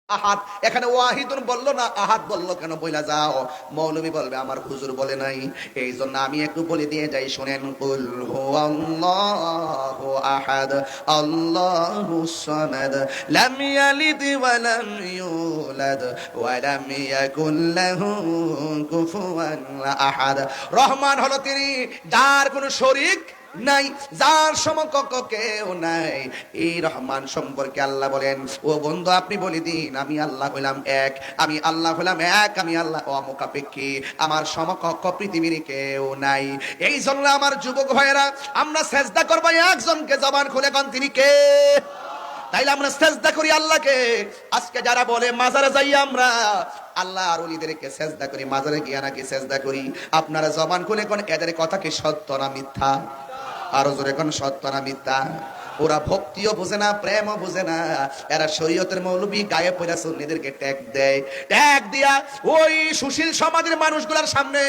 আহাদ, এখানে ওয়াহিদুন বললো না, আহাদ বললো কেন? বইলা যাও। মৌলবী বলবে আমার হুজুর বলে নাই, এই জন্য আমি একটু বলে দিয়ে যাই, শুনেন। কুল হুয়াল্লাহু আহাদ আল্লাহুস সামাদ লাম ইয়ালিদ ওয়া লাম ইউলাদ ওয়া লাম ইয়াকুল লাহু কুফুয়ান আহাদ। রহমান হলো তিনি যার কোনো শরীক নাই, যার সমকক্ষ কেউ নাই। এই রহমান সম্পর্কে আল্লাহ বলেন, ও বন্ধু আপনি বলে দিন আমি আল্লাহ হইলাম এক, আমি আল্লাহ হইলাম এক, আমি আল্লাহ অমুখাপেক্ষী, আমার সমকক্ষ পৃথিবীর কেউ নাই। এই জন্য আমার যুবক ভাইয়েরা, আমরা সেজদা করবো একজনকে, জবান খুলে কোন তিনি কে? তাইলে আমরা সেজদা করি আল্লাহকে। আজকে যারা বলে মাজারে যাই আমরা আল্লাহ আর ওলিদেরকে সেজদা করি, মাজারে গিয়া নাকি সেজদা করি, আপনারা জবান খুলে কোন এদের কথা কি সত্য না মিথ্যা? আরো জোরে কোন সত্য না মিথ্যা? ওরা ভক্তিও বুঝে না, প্রেমও বুঝে না, এরা শরীয়তের মৌলবি গায়ে পড়া সুন্নিদেরকে ট্যাগ দেয়। ট্যাগ দিয়া ওই সুশীল সমাজের মানুষগুলোর সামনে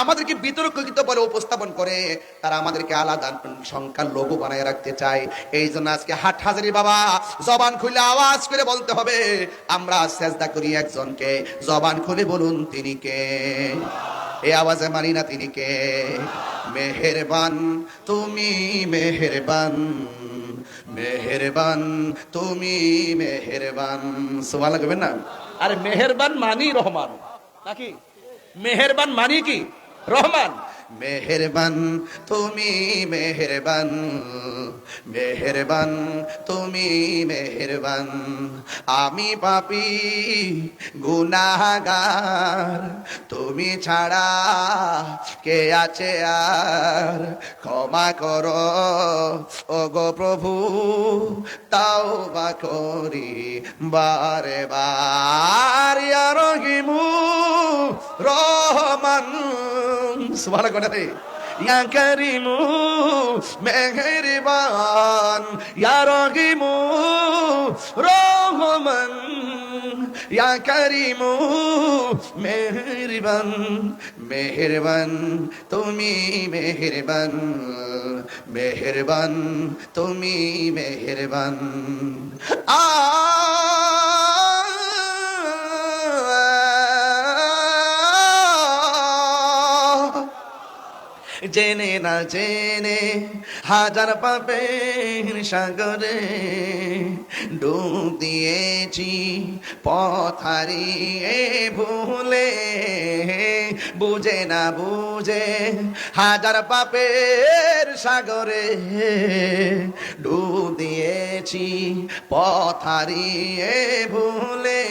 আমাদেরকে বিতর্কিত বলে উপস্থাপন করে, তারা আমাদেরকে আলাদা সংখ্যার লঘু বানায় রাখতে চায়। এই জন্য আজকে হাট হাজারি বাবা, জবান খুলে আওয়াজ করে বলতে হবে, আমরা সেজদা করি একজনকে, জবান খুলে বলুন তিনি কে? এই আওয়াজে মানি না তিনি কে? মেহেরবান তুমি মেহেরবান, মেহেরবান তুমি মেহেরবান। সুবহানাল্লাহ কইবেন না? আরে মেহেরবান মানি রহমান নাকি? মেহেরবান মানি কি? রহমান। মেহেরবান তুমি মেহেরবান, মেহেরবান তুমি মেহেরবান, আমি পাপী গুনাহগার, তুমি ছাড়া কে আছে আর, ক্ষমা করো ওগো প্রভু, তাওবা করি বারে বার, ইয়া রহিমু রহমান। সুবহানাল্লাহ করে, ইয়া কারিমু মেহেরবান, ইয়া রহিমু রহমান, ইয়া কারিমু মেহেরবান, মেহেরবান তুমি মেহেরবান, মেহেরবান তুমি মেহেরবান। আ জেনে না জেনে হাজার পাপের সাগরে ডুব দিয়েছি পথ হারিয়ে ভুলে, বুঝে না বুঝে হাজার পাপের সাগরে ডুব দিয়েছি পথ হারিয়ে ভুলে,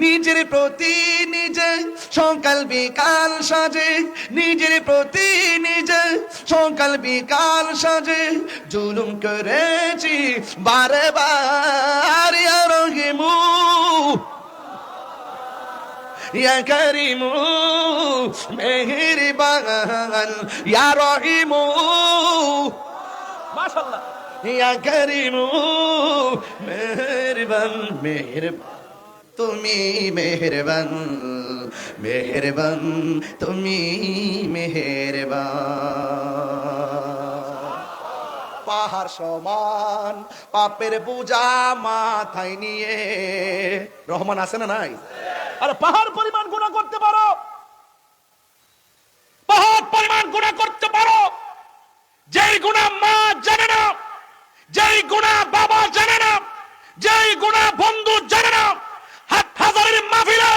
নিজের প্রতি নিজে সকাল বিকাল সাজে, নিজের প্রতি নিজে সকাল বিকাল সাজে জুলুম করেছি বারে বার, ইয়া রহিমু ইয়া কারিমু মেহেরবান, ইয়া রহিমু মাশাআল্লাহ, ইয়া কারিমু মেহেরবান, মেহেরবান তুমি মেহেরবান, মেহেরবান তুমি মেহেরবান। পাহাড় সমান পাপের বোঝা মাথায় নিয়ে, রহমান আছে না নাই? আরে পাহাড় পরিমাণ গুনাহ করতে পারো, পাহাড় পরিমাণ গুনাহ করতে পারো, যেই গুনাহ মা জানে না, যেই গুনাহ বাবা জানে না, যেই গুনাহ বন্ধু জানে না, হাট হাজারের মাহফিলে,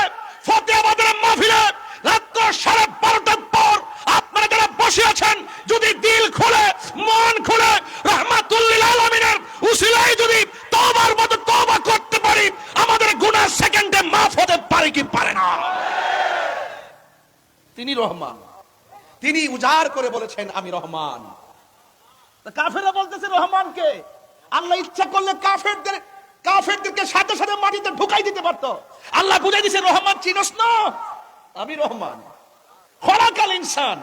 ফতেহাবাদের মাহফিলে রাত 12:30টার পর আপনারা যারা বসে আছেন, যদি দিল খুলে মন খুলে রাহমাতুল্লিল আলামিনের উসিলায় যদি তওবার মতো তওবা করতে পারি, আমাদের গুনাহ সেকেন্ডে মাফ হতে পারে কি পারে না? তিনি রহমান, তিনি উজাড় করে বলেছেন আমি রহমান। কাফেররা বলতেছে রহমানকে, আল্লাহ ইচ্ছা করলে কাফেরদেরকে সাথে সাথে মাটিতে ঢুকাই দিতে পারতো। আল্লাহ বুঝাই দিয়েছে রহমান চিনস না, আমি রহমান। খলাকাল ইনসান,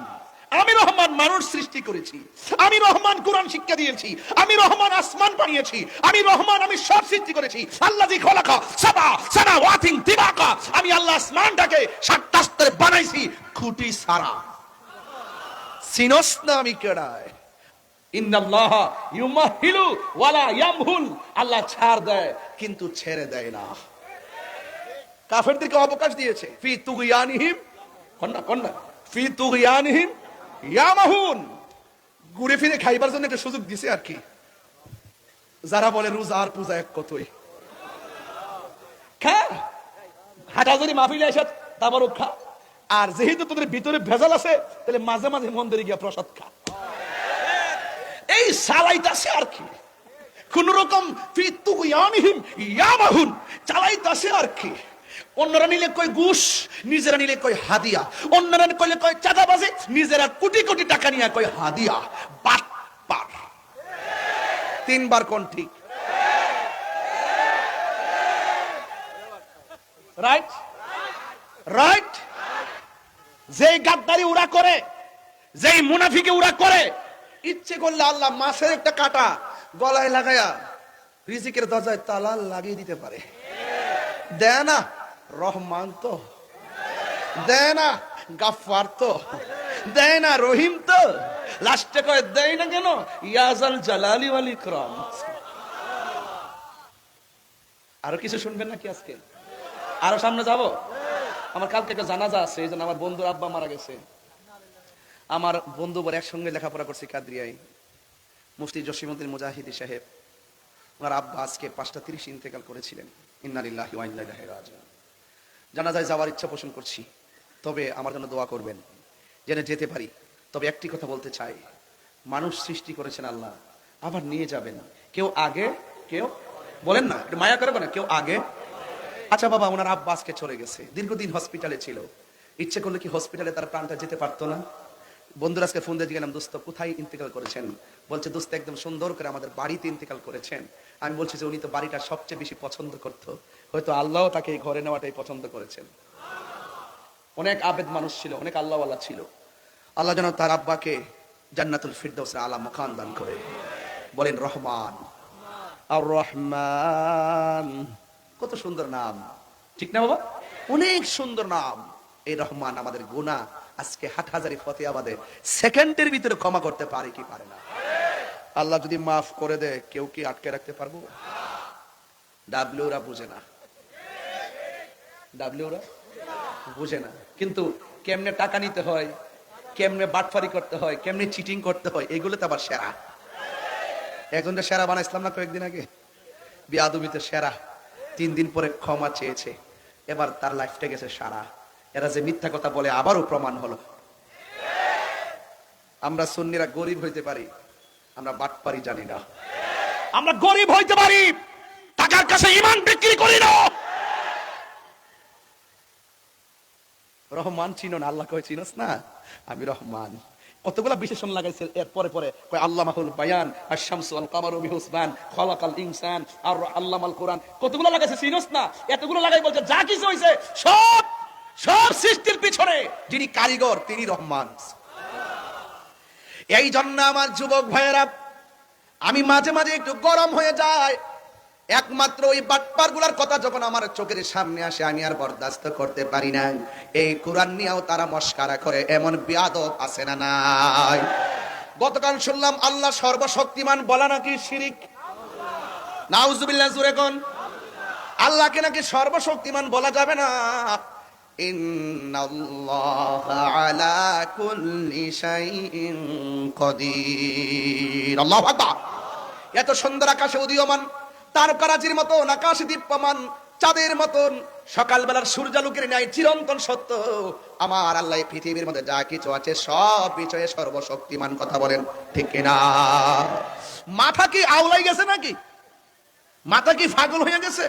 আমি রহমান মানুষ সৃষ্টি করেছি, আমি রহমান কোরআন শিক্ষা দিয়েছি, আমি রহমান আসমান বানিয়েছি, আমি রহমান আমি সব সৃষ্টি করেছি। আল্লাযী খলাকা সাবা সামাওয়াতিন তিবাকা, আমি আল্লাহ আসমানটাকে 7টা স্তরে বানাইছি খুঁটি ছাড়া। চিনস না আমি কেডায়? ইন্নাল্লাহ ইউমাহিলু ওয়ালা ইয়ামহুল, আল্লাহ ছাড় দেয় কিন্তু ছেড়ে দেয় না। কাফেরদেরকে অবকাশ দিয়েছে। ফি তুগয়ানিহিম, কন্যা কন্যা, ফি তুগয়ানিহিম ইয়ামাহুন, ঘুরে ফিরে খাইবার জন্য একটা সুযোগ দিছে আর কি। যারা বলে রোজা আর পূজা এক কতই, খা হাটাজারি মাহফিলে এসে তাবারক খা, আর যেহেতু তোদের ভিতরে ভেজাল আছে তাহলে মাঝে মাঝে মন্দিরে গিয়া প্রসাদ খা। এই চালাইতাছে আর কি, কোন রকম ফি তুগয়ানিহিম ইয়ামাহুন চালাইতাছে আর কি। অন্যরা নিলে কই ঘুষ, নিজেরা নিলে কই হাদিয়া, অন্যরা কইলে কই চাঁদাবাজি, নিজেরা কোটি কোটি টাকা নিয়ে কই হাদিয়া। বাটপার, তিনবার কোন ঠিক? Right right. যেই গাদ্দারি ওরা করে, যেই মুনাফিকে ওরা করে, ইচ্ছে করলে আল্লাহ মাছের একটা কাটা গলায় লাগায়া রিজিকের দরজায় তালা লাগিয়ে দিতে পারে। দেয় না রহমান তো, দেয় না গাফফার তো, দেয় না রহিম তো, লাস্টে কয় দেয় না কেন ইয়াজাল জালালি ওয়াল ইকরাম। আরো কিছু শুনবেন নাকি আজকে? আরো সামনে যাব। আমার কালকে একটা জানাজা আছে, এই জন্য আমার বন্ধুর আব্বা মারা গেছে। আমার বন্ধু বলে একসঙ্গে লেখাপড়া করছি কাদরিয়ায়, মুফতি জসিমউদ্দিন মুজাহিদি সাহেব। ওনার আব্বা আজকে 5:30 ইন্তেকাল করেছিলেন। ইন্না লিল্লাহি ওয়া ইন্না ইলাইহি রাজিউন। জানাজায় যাওয়ার ইচ্ছা পোষণ করছি, তবে আমার জন্য দোয়া করবেন যেন যেতে পারি। তবে একটি কথা বলতে চাই, মানুষ সৃষ্টি করেছেন আল্লাহ, আবার নিয়ে যাবেন। কেউ আগে, কেউ বলেন না, একটু মায়া করবেন না, কেউ আগে। আচ্ছা বাবা, ওনার আব্বা আজকে চলে গেছে, দীর্ঘদিন হসপিটালে ছিল। ইচ্ছে করলে কি হসপিটালে তার প্রাণটা যেতে পারতো না? বন্ধুরা আজকে ফোন দিয়ে গেলাম, দোস্ত কোথায় ইন্তেকাল করেছেন? বলছে দোস্ত একদম সুন্দর করে আমাদের বাড়িতে ইন্তেকাল করেছেন। আমি বলছি যে উনি তো বাড়িটা সবচেয়ে বেশি পছন্দ করতো, হয়তো আল্লাহ তাকে এই ঘরে নেওয়াটাই পছন্দ করেছেন। অনেক আবেদ মানুষ ছিল, অনেক আল্লাহওয়ালা ছিল। আল্লাহ যেন তার আব্বাকে জান্নাতুল ফিরদাউসের আলা মাকান দান করে। বলেন রহমান। আর রহমান কত সুন্দর নাম, ঠিক না বাবা? অনেক সুন্দর নাম এই রহমান। আমাদের গুনাহ আজকে হাটহাজারি ফতেহাবাদে সেকেন্ডের ভিতরে ক্ষমা করতে পারে কি পারে না? আল্লাহ যদি মাফ করে দেয়, কেউ কি আটকে রাখতে পারবো? ডাব্লিউরা বুঝে না, ডাব্লিউরা বুঝে না, কিন্তু কেমনে টাকা নিতে হয়, কেমনে বাটফারি করতে হয়, কেমনে চিটিং করতে হয়, এগুলো তো আবার সেরা। একজনটা সেরা বানাইছিলাম না কয়েকদিন আগে, বিয়াদবিতে সেরা। 3 দিন পরে ক্ষমা চেয়েছে, এবার তার লাইফটা গেছে সারা। এরা যে মিথ্যা কথা বলে আবারও প্রমাণ হলো। আমরা সুন্নিরা গরিব হইতে পারি, আমরা বাটপারি জানি না। আমরা গরিব হইতে পারি, টাকার কাছে ঈমান বিক্রি করি না। রহমান চিনো না? আল্লাহ কয় চিনোস না? আমি রহমান। কতগুলা বিশেষণ লাগাইছে এর পরে পরে, কয় আল্লামাহুল বায়ান, আশ-শামসু ওয়াল কামারু বিহুসবান, খালাকাল ইনসান, আর আল্লামাল কোরআন। কতগুলা লাগাইছে চিনোস না? এতগুলো লাগাই বলছে যা কিছু হইছে সব সব সৃষ্টির পিছনে যিনি কারিগর তিনি রহমান। এই জন্য আমার যুবক ভাইয়েরা, আমি মাঝে মাঝে একটু গরম হয়ে যায়। একমাত্র ওই বাটপার গুলার কথা যখন আমার চোখের সামনে আসে, আমি আর বরদাস্ত করতে পারি না। এই কোরআন নিয়েও তারা মস্কারা করে, এমন বিয়াদব আছে না নাই? গতকাল শুনলাম আল্লাহ সর্বশক্তিমান বলা নাকি শিরিক। নাউজুবিল্লাহ, জোরে কোন। আল্লাহকে নাকি সর্বশক্তিমান বলা যাবে না। ইন্নাল্লাহা আলা কুল্লি শাইইন কাদির। আল্লাহু আকবার। এত সুন্দর আকাশে উদীয়মান তারকারাজির মতন, আকাশে দীপ্যমান চাঁদের মতন, সকালবেলার সূর্যালোকের ন্যায় চিরন্তন সত্য আমার আল্লাহ পৃথিবীর মধ্যে যা কিছু আছে সব বিষয়ে সর্বশক্তিমান। কথা বলেন ঠিক কিনা? মাথা কি আউলাই গেছে নাকি? মাথা কি পাগল হয়ে গেছে?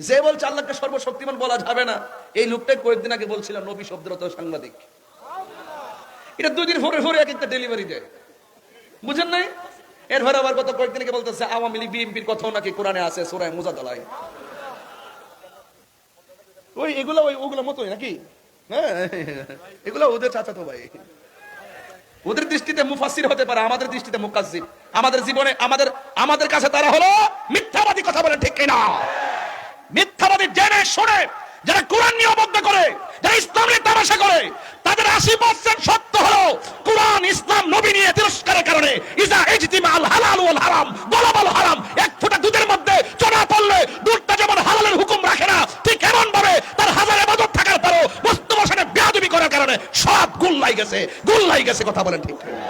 যে বলছে আল্লাহকে সর্বশক্তিমান বলা যাবে না, এই লোকটাই কয়েকদিন আগে বলছিল নবী শব্দরত সাংবাদিক। এটা 2 দিন পরে পরে একটা ডেলিভারি দেয়, বুঝেন নাই? এরপরে আবার গত কয়েকদিন আগে বলতেছে আওয়ামী লীগ বিএনপির কথাও নাকি কোরআনে আছে সূরা মুজাদালায়। ওই এগুলা ওগুলা মতোই নাকি? হ্যাঁ, এগুলা ওদের চাচাতো ভাই। ওদের দৃষ্টিতে মুফাসসির হতে পারে, আমাদের দৃষ্টিতে মুকাজ্জিব। আমাদের জীবনে আমাদের কাছে তারা হলো মিথ্যাবাদী। কথা বলেন ঠিক কিনা? মিথ্যাবাদী জেনে শুনে যারা কোরআন নিয়ে অবজ্ঞা করে, যারা ইসলাম নিয়ে তামাশা করে, তাদের 80% সত্য হলো কোরআন ইসলাম নবী নিয়ে তিরস্কারের কারণে। ইজা ইজতিমা আল হালাল ওয়াল হারাম গলাবাল হারাম। এক ফোঁটা দুধের মধ্যে চনা পড়লে দুধটা যেমন হালালের হুকুম রাখে না, ঠিক এমন ভাবে তার গেছে, গোল্লাই গেছে। কথা বলেন ঠিক কিনা?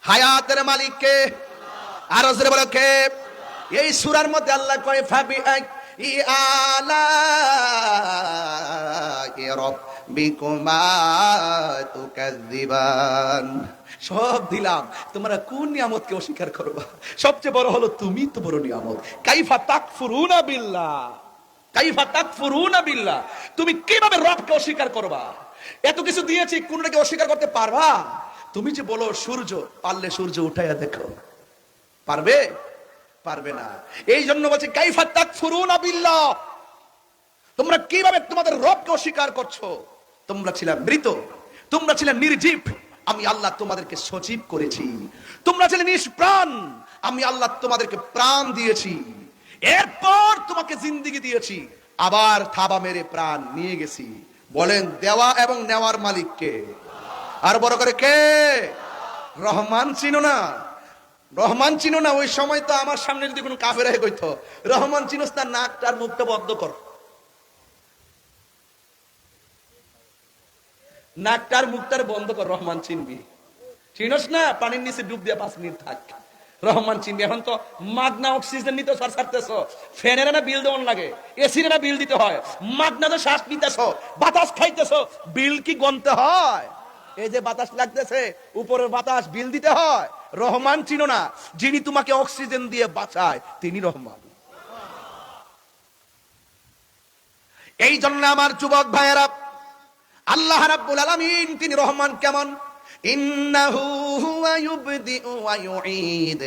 হায়াতের মালিক কে? আর জোরে বলো কে? এই সূরার মধ্যে আল্লাহ কয় ফাবি আলা রাব্বিকুমা তুকাজ্জিবান। সব দিলাম, তোমরা কোন নিয়ামতকে অস্বীকার করবা? সবচেয়ে বড় হলো তুমি তো বড় নিয়ামত। কাইফা তাকফুরুনা বিল্লাহ, কাইফা তাকফুরুনা বিল্লাহ। তুমি কিভাবে রবকে অস্বীকার করবা? এত কিছু দিয়েছি, কোনটাকে অস্বীকার করতে পারবা? তুমি যে বলো সূর্য, পারলে সূর্য উঠাইয়া দেখো, পারবে? পারবে না। এই জন্য বলছে কাইফা তাকফুরুনা বিল্লাহ, তোমরা কিভাবে তোমাদের রবকে অস্বীকার করছো? তোমরা ছিলা মৃত, তোমরা ছিলা নির্জীব, আমি আল্লাহ তোমাদেরকে সজীব করেছি। তোমরা ছিলে নিষ্প্রাণ, আমি আল্লাহ তোমাদেরকে প্রাণ দিয়েছি। এরপর তোমাকে জিন্দেগি দিয়েছি, আবার থাবা মেরে প্রাণ নিয়ে গেছি। বলেন দেওয়া এবং নেওয়ার মালিক কে? আর বড় করে কে? রহমান চিনো না? রহমান চিনো না? ওই সময় তো আমার সামনে যদি কোনো কাফের হয়ে কইতো রহমান চিনোস, তার নাকটা আর মুখটা বন্ধ কর, নাকটার মুখটার বন্ধ কর, রহমান চিনবি। চিনোস না? পানির নিচে ডুব দিয়ে 5 মিনিট থাক, রহমান চিনবি। এখন তো মাগনা অক্সিজেন নিতে ছাড়তেছ, ফ্যানের না বিল দেওয়ান লাগে, এসির না বিল দিতে হয়, মাগনা তো শ্বাস নিতেছ, বাতাস খাইতেছ, বিল কি গনতে হয়? এই যে বাতাস লাগতেছে, উপরের বাতাস, বিল দিতে হয়। রহমান চিনো না? যিনি তোমাকে অক্সিজেন দিয়ে বাঁচায় তিনি রহমান। এই জন্য আমার যুবক ভাইয়েরা, আল্লাহ রাব্বুল আলামিন তিনি রহমান কেমন? ইন্নাহু হুয়া ইউবদিউ ওয়া ইউঈদ।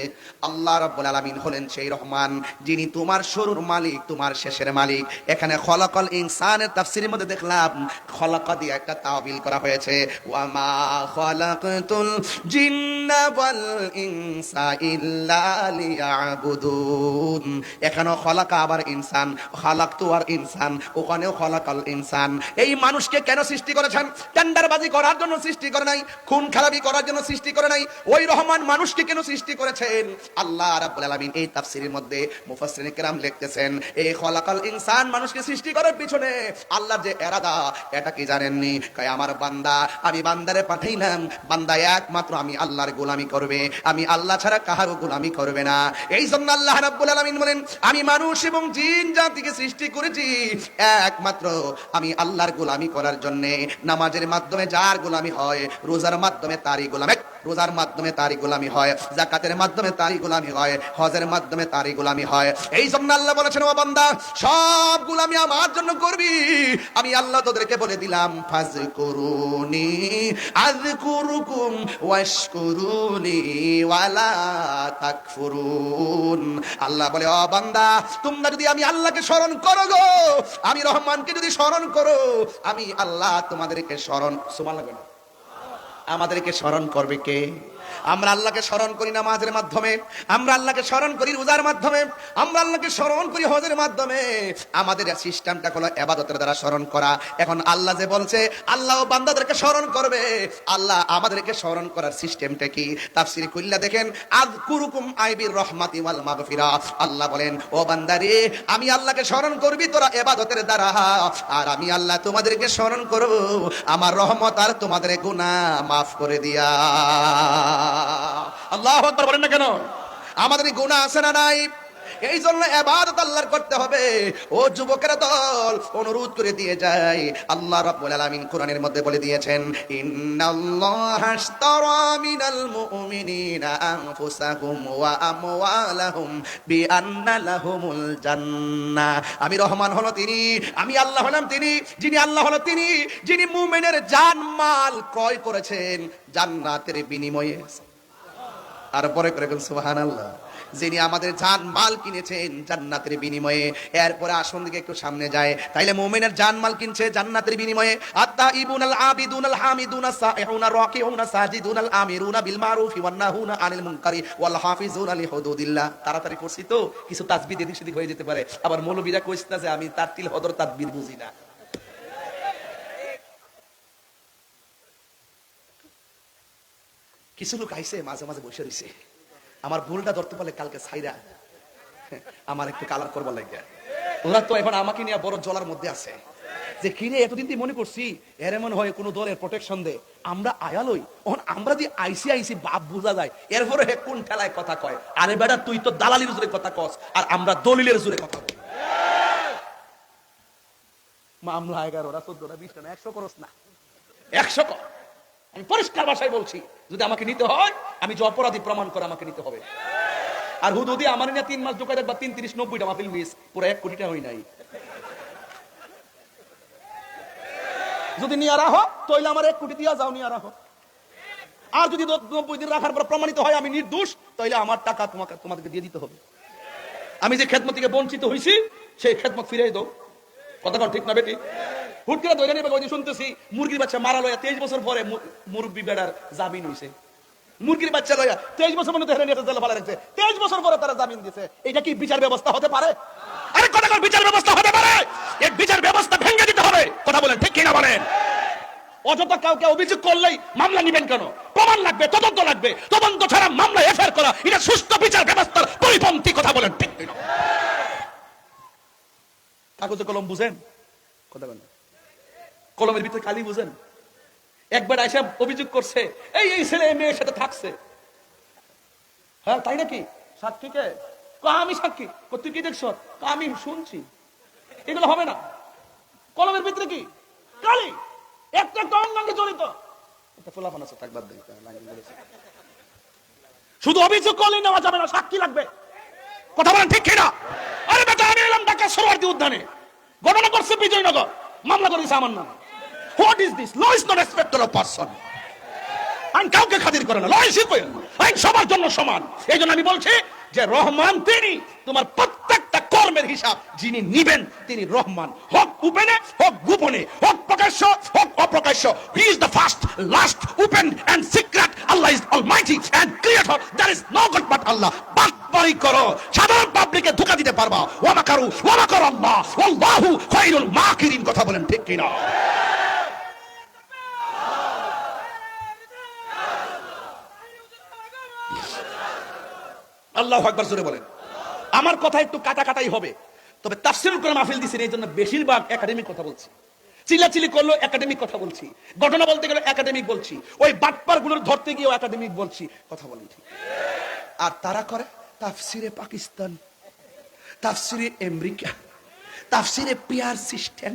আল্লাহ রাব্বুল আলামিন হলেন সেই রহমান যিনি তোমার শুরুর মালিক, তোমার শেষের মালিক। এখানে খলাকাল ইনসানের তাফসীরের মধ্যে দেখলাম খলাকা দিয়ে একটা তাওবিল করা হয়েছে, ওয়া মা খালাকতুল জিন্না ওয়াল ইনসা ইল্লা লিয়াবুদুন। এখানেও খলাকা আবার ইনসান, খালাকতু আর ইনসান, ওখানেও খলাকাল ইনসান। এই মানুষকে কেন সৃষ্টি করেছেন? টেন্ডারবাজি করার জন্য সৃষ্টি করে নাই, খুন খারাপি করার জন্য সৃষ্টি করে নাই। ওই রহমান মানুষকে কেন সৃষ্টি করেছেন? আল্লাহ রাব্বুল আলামিন এই তাফসীরের মধ্যে মুফাসসিরিন কেরাম লিখতেছেন, এই খলাকাল ইনসান মানুষকে সৃষ্টি করার পিছনে আল্লাহর যে ইরাদা, এটা কি জানেননি? কয় আমার বান্দা, আমি বান্দারে পাঠাইলাম, বান্দা একমাত্র আমি আল্লাহর গোলামি করবে, আমি আল্লাহ ছাড়া কাহারও গোলামি করবে না। এই জন্য আল্লাহ রাব্বুল আলামিন বলেন, আমি মানুষ এবং জিন জাতিকে সৃষ্টি করেছি একমাত্র আমি আল্লাহর গোলামি করার জন্য। নামাজের মাধ্যমে যার গোলামি হয়, রোজার মাধ্যমে তারই গোলামি, রোজার মাধ্যমে তারই গোলামি হয়, যাকাতের মাধ্যমে তারই গোলামি হয়, হজের মাধ্যমে তারই গোলামি হয়। এই জন্য আল্লাহ বলেছেন, ও বান্দা সব গোলামি আমার জন্য করবি। আমি আল্লাহ তোদেরকে বলে দিলাম, ফাজকুরুনি আযকুরুকুম ওয়াশকুরুনি ওয়ালা তাকফুরুন। আল্লাহ বলে, ও বান্দা তোমরা যদি আমি আল্লাহকে স্মরণ করো গো, আমি রহমানকে যদি স্মরণ করো, আমি আল্লাহ তোমাদেরকে স্মরণ, সুবহানাল্লাহ, আমাদেরকে স্মরণ করবে কে? আমরা আল্লাহকে স্মরণ করি নামাজের মাধ্যমে, আমরা আল্লাহকে স্মরণ করি রোজার মাধ্যমে, আমরা আল্লাহকে স্মরণ করি হজের মাধ্যমে। আমাদের সিস্টেমটা হলো ইবাদতের দ্বারা স্মরণ করা। এখন আল্লাহ যে বলছে আল্লাহ বান্দাদেরকে স্মরণ করবে, আল্লাহ আমাদেরকে স্মরণ করার সিস্টেমটা কি? তাফসীর খুললা দেখেন, আযকুরুকুম আইবির রহমাতি ওয়াল মাগফিরা। আল্লাহ বলেন, ও বান্দারে আমি আল্লাহকে স্মরণ করবি তোরা ইবাদতের দ্বারা, আর আমি আল্লাহ তোমাদেরকে স্মরণ করব আমার রহমত আর তোমাদের গুনাহ মাফ করে দিয়া। আল্লাহু আকবার বলেন না কেন? আমাদের গুনাহ আছে না নাই? এই জন্য ইবাদত আল্লাহর করতে হবে। ও যুবকেরা দল, অনুরোধ করে দিয়ে যায়, আল্লাহ রাব্বুল আলামিন কোরআনের মধ্যে বলে দিয়েছেন, ইন্নাল্লাহা আশতারা মিনাল মুমিনিনা আনফুসাহুম ওয়া আমওয়ালাহুম বিআন্না লাহুমুল জান্নাহ। আমি রহমান হলো তিনি, আমি আল্লাহ হলাম তিনি, যিনি আল্লাহ হলো তিনি যিনি মুমিনের জান মাল ক্রয় করেছেন জান্নাতের বিনিময়ে। আর পরে করে সুবহানাল্লাহ, যিনি আমাদের জান মাল কিনেছেন জান্নাতের বিনিময়ে। এরপরে আসন দিকে একটু সামনে যায়, তাইলে মুমিনের জান মাল কিনছে জান্নাতের বিনিময়ে। আত-তাইবুনাল আবিদুনাল হামিদুনাস সাইহুনা রাকিউনা সাজিদুনাল আমিরুনা বিল মারুফি ওয়ান নাহুনা আনিল মুনকারি ওয়াল হাফিজুনা লিহুদুদিল্লাহ। তাড়াতাড়ি করছি তো কিছু তাসবিহ এদিক সেদিক হয়ে যেতে পারে। আবার মৌলবীরা কইছে না যে আমি তারতিল হদর তাদবির বুঝি না। কিছু লোক আইছে মাঝে মাঝে বসে রইছে, আমার ভুলটা ধরতে পারলে কালকে ছাইরা আমার একটু কালার করবার লাগে। ওরা তো এখন আমাকে নিয়ে বড় জলার মধ্যে আছে যে কিরে এতদিন তুই মনে করছি এর মনে হয় কোনো দলের প্রোটেকশন দে, আমরা আয়ালই আমরা যে আইসি আইসি বাপ বোঝা যায়, এরপরে কোন ঠেলায় কথা কয়। আরে বেটা তুই তো দালালির জোরে কথা কস আর আমরা দলিলের জোরে কথা বলি। মামলা 11টা 14টা 20টা 100 করস না, 100 কর। আমি পরিষ্কার ভাষায় বলছি, যদি আমাকে নিতে হয় আমি যে অপরাধী প্রমাণ করে আমাকে নিতে হবে। আর হুদুদি আমার না 3 মাস ঢুকাই দেখবা 3 30 90টা মাহফিল মিস, পুরো 1 কোটিটা হই নাই। যদি নিয়ে রাখো তাহলে আমার 1 কোটি দিয়া যাও, নিয়ে রাখো। আর যদি 90 দিন রাখার পর প্রমাণিত হয় আমি নির্দোষ, তাহলে আমার টাকা তোমাদেরকে দিয়ে দিতে হবে। আমি যে খেদমত থেকে বঞ্চিত হইছি সেই খেদমত ফিরিয়ে দাও। কথা ঠিক না বেটি? হুট করে ধরে নেবে। ওই যে শুনতেছি মুরগির বাচ্চা মারা লয়া 23 বছর পরে মুরব্বি বেড়ার জামিন হইছে। মুরগির বাচ্চা লয়া 23 বছর মনে ধরে নিয়ে জেলে ফেলা রাখছে, 23 বছর পরে তারা জামিন দিয়েছে। এটা কি বিচার ব্যবস্থা হতে পারে? আরে কথা কোন বিচার ব্যবস্থা হতে পারে? এই বিচার ব্যবস্থা ভেঙে দিতে হবে। কথা বলেন ঠিক কিনা বলেন? অযথা কাউকে অভিযোগ করলেই মামলা নিবেন কেন? প্রমাণ লাগবে, তদন্ত লাগবে। তদন্ত ছাড়া মামলা এফআইআর করা এটা সুষ্ঠু বিচার ব্যবস্থার পরিপন্থী। কথা বলেন ঠিক কিনা? কাগজে কলম বুঝেন? কথা বলেন। কলমের ভিতরে কালি বুঝেন? একবার আইসা অভিযোগ করছে এই এই ছেলে মেয়ের সাথে থাকছে। হ্যাঁ তাই নাকি? সাক্ষী কে? আমি সাক্ষী। তুই কি দেখছ? আমি শুনছি। এগুলো হবে না। কলমের ভিতরে কি কালি? একটা অঙ্গাঙ্গে জড়িত। শুধু অভিযোগ করলেই নেওয়া যাবে না, সাক্ষী লাগবে। কথা বলেন ঠিক কিনা? আরে বেটা আমি এলাম ঢাকা সোহরাওয়ার্দী উদ্যানে, ঘটনা করছে বিজয়নগর, মামলা করেছে আমার নামে। What is this? Law is not respect of person. আইন কাউকে খাতির করে না, ল ইজ ইকুয়াল। আইন সবার জন্য সমান। এই জন্য আমি বলছি যে রহমান তিনি তোমার প্রত্যেকটা কর্মের হিসাব যিনি নিবেন তিনি রহমান। হোক উপেনে, হোক গোপনে, হোক প্রকাশ্য, হোক অপ্রকাশ্য। He is the first, last, open and secret. Allah is almighty and creator. There is no god but Allah. বাটপারি করো, সাধারণ পাবলিকে ধোঁকা দিতে পারবা। ওয়া মাকারু ওয়া মাকার আল্লাহ ওয়াল্লাহু খায়রুল মাকিরিন। কথা বলেন ঠিক কিনা? আল্লাহু আকবার জোরে বলেন। আমার কথা একটু কাটাকাটাই হবে, তবে তাফসীরুল কোরআন মাহফিল দিছি এই জন্য বেশিরভাগ একাডেমিক কথা বলছি। চিল্লাচিল্লি করলো একাডেমিক কথা বলছি, ঘটনা বলতে গেলে একাডেমিক বলছি, ওই বাটপার গুলোর ধরতে গিয়েও একাডেমিক বলছি। কথা বলেন ঠিক? আর তারা করে তাফসীরে পাকিস্তান, তাফসীরে আমেরিকা, তাফসীরে পিয়ার সিস্টেম,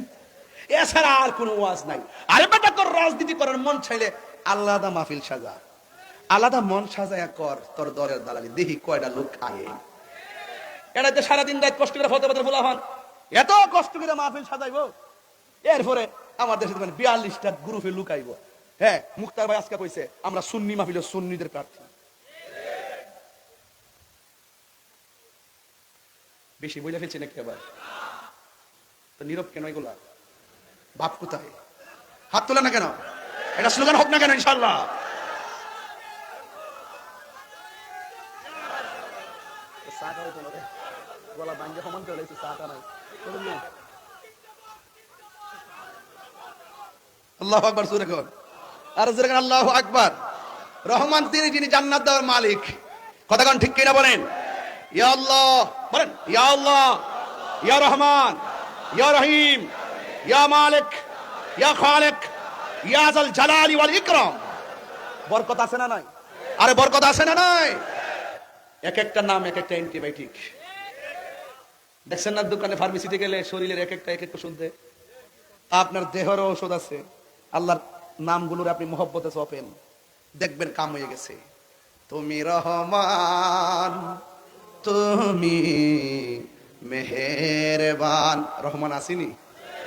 এছাড়া আর কোনো ওয়াজ নাই। আরে বেটা তোর রাজনীতি করার মন চাইলে আলাদা মাহফিল সাজা, আলাদা মন সাজায়া কর। তোর দলের দালালি দেখি কয়টা লোক খায়। এটাতে সারাদিন রাত কষ্ট করে ফতে ফতে ফোলা হন, এত কষ্ট করে মাহফিল সাজাইবো, এরপরে আমার দেশে 42টা গ্রুপে লুকাইব। হ্যাঁ মুক্তার ভাই আজকে কইছে আমরা সুন্নি মাহফিলের সুন্নিদের প্রার্থী। বেশি বইলা ফেলছে নাকি আবার? তো নীরব কেন এগুলা? বাপ কোথায়? হাত তোলে না কেন? এটা স্লোগান হোক না কেন? ইনশাআল্লাহ আল্লাহু আকবার জোরে কর। আর জোরে কর আল্লাহু আকবার। রহমান তিনি যিনি জান্নাত দেওয়ার মালিক। কথা কোন ঠিক কিনা বলেন? ইয়া আল্লাহ বলেন, ইয়া আল্লাহ, ইয়া রহমান, ইয়া রহিম, ইয়া মালিক, ইয়া খালিক, ইয়া যাল জালালি ওয়াল ইকরাম। বরকত আছে না নাই? আরে বরকত আছে না নাই? এক একটা নাম এক একটা অ্যান্টিবায়োটিক। দেখছেন না দোকানে ফার্মেসিতে গেলে শরীরের এক একটা ওষুধ দেয়। আপনার দেহেরও ঔষধ আছে। আল্লাহর নামগুলোর আপনি মহব্বতে চপেন, দেখবেন কাম হয়ে গেছে। তুমি রহমান, তুমি মেহেরবান। রহমান আসিনি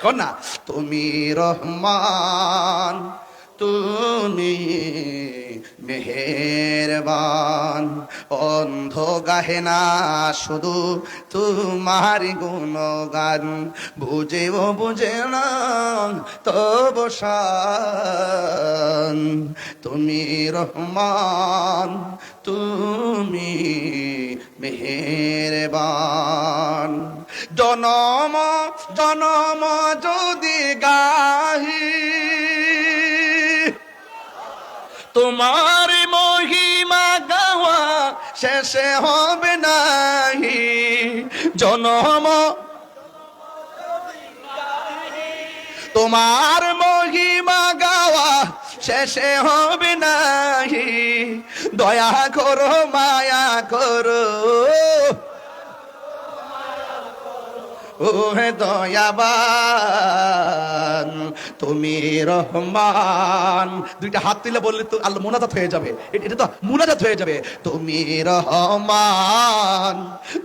কোন না? তুমি রহমান, তুমি মেহেরবান। অন্ধ গাহে না শুধু তোমার গুণগান, বুঝেও বুঝে না তবু শান। তুমি রহমান, তুমি মেহেরবান। জনম জনম যদি গাহি তোমার মহিমা গাওয়া শেষে হবে নাহি জনম তোমার মহিমা গাওয়া শেষে হবে নাহি দয়া করো মায়া করো ও হে দয়াবান তুমি রহমান দুইটা হাত তুলে বললে তো আল্লাহ মুনাজাত হয়ে যাবে এটা তো মুনাজাত হয়ে যাবে তুমি রহমান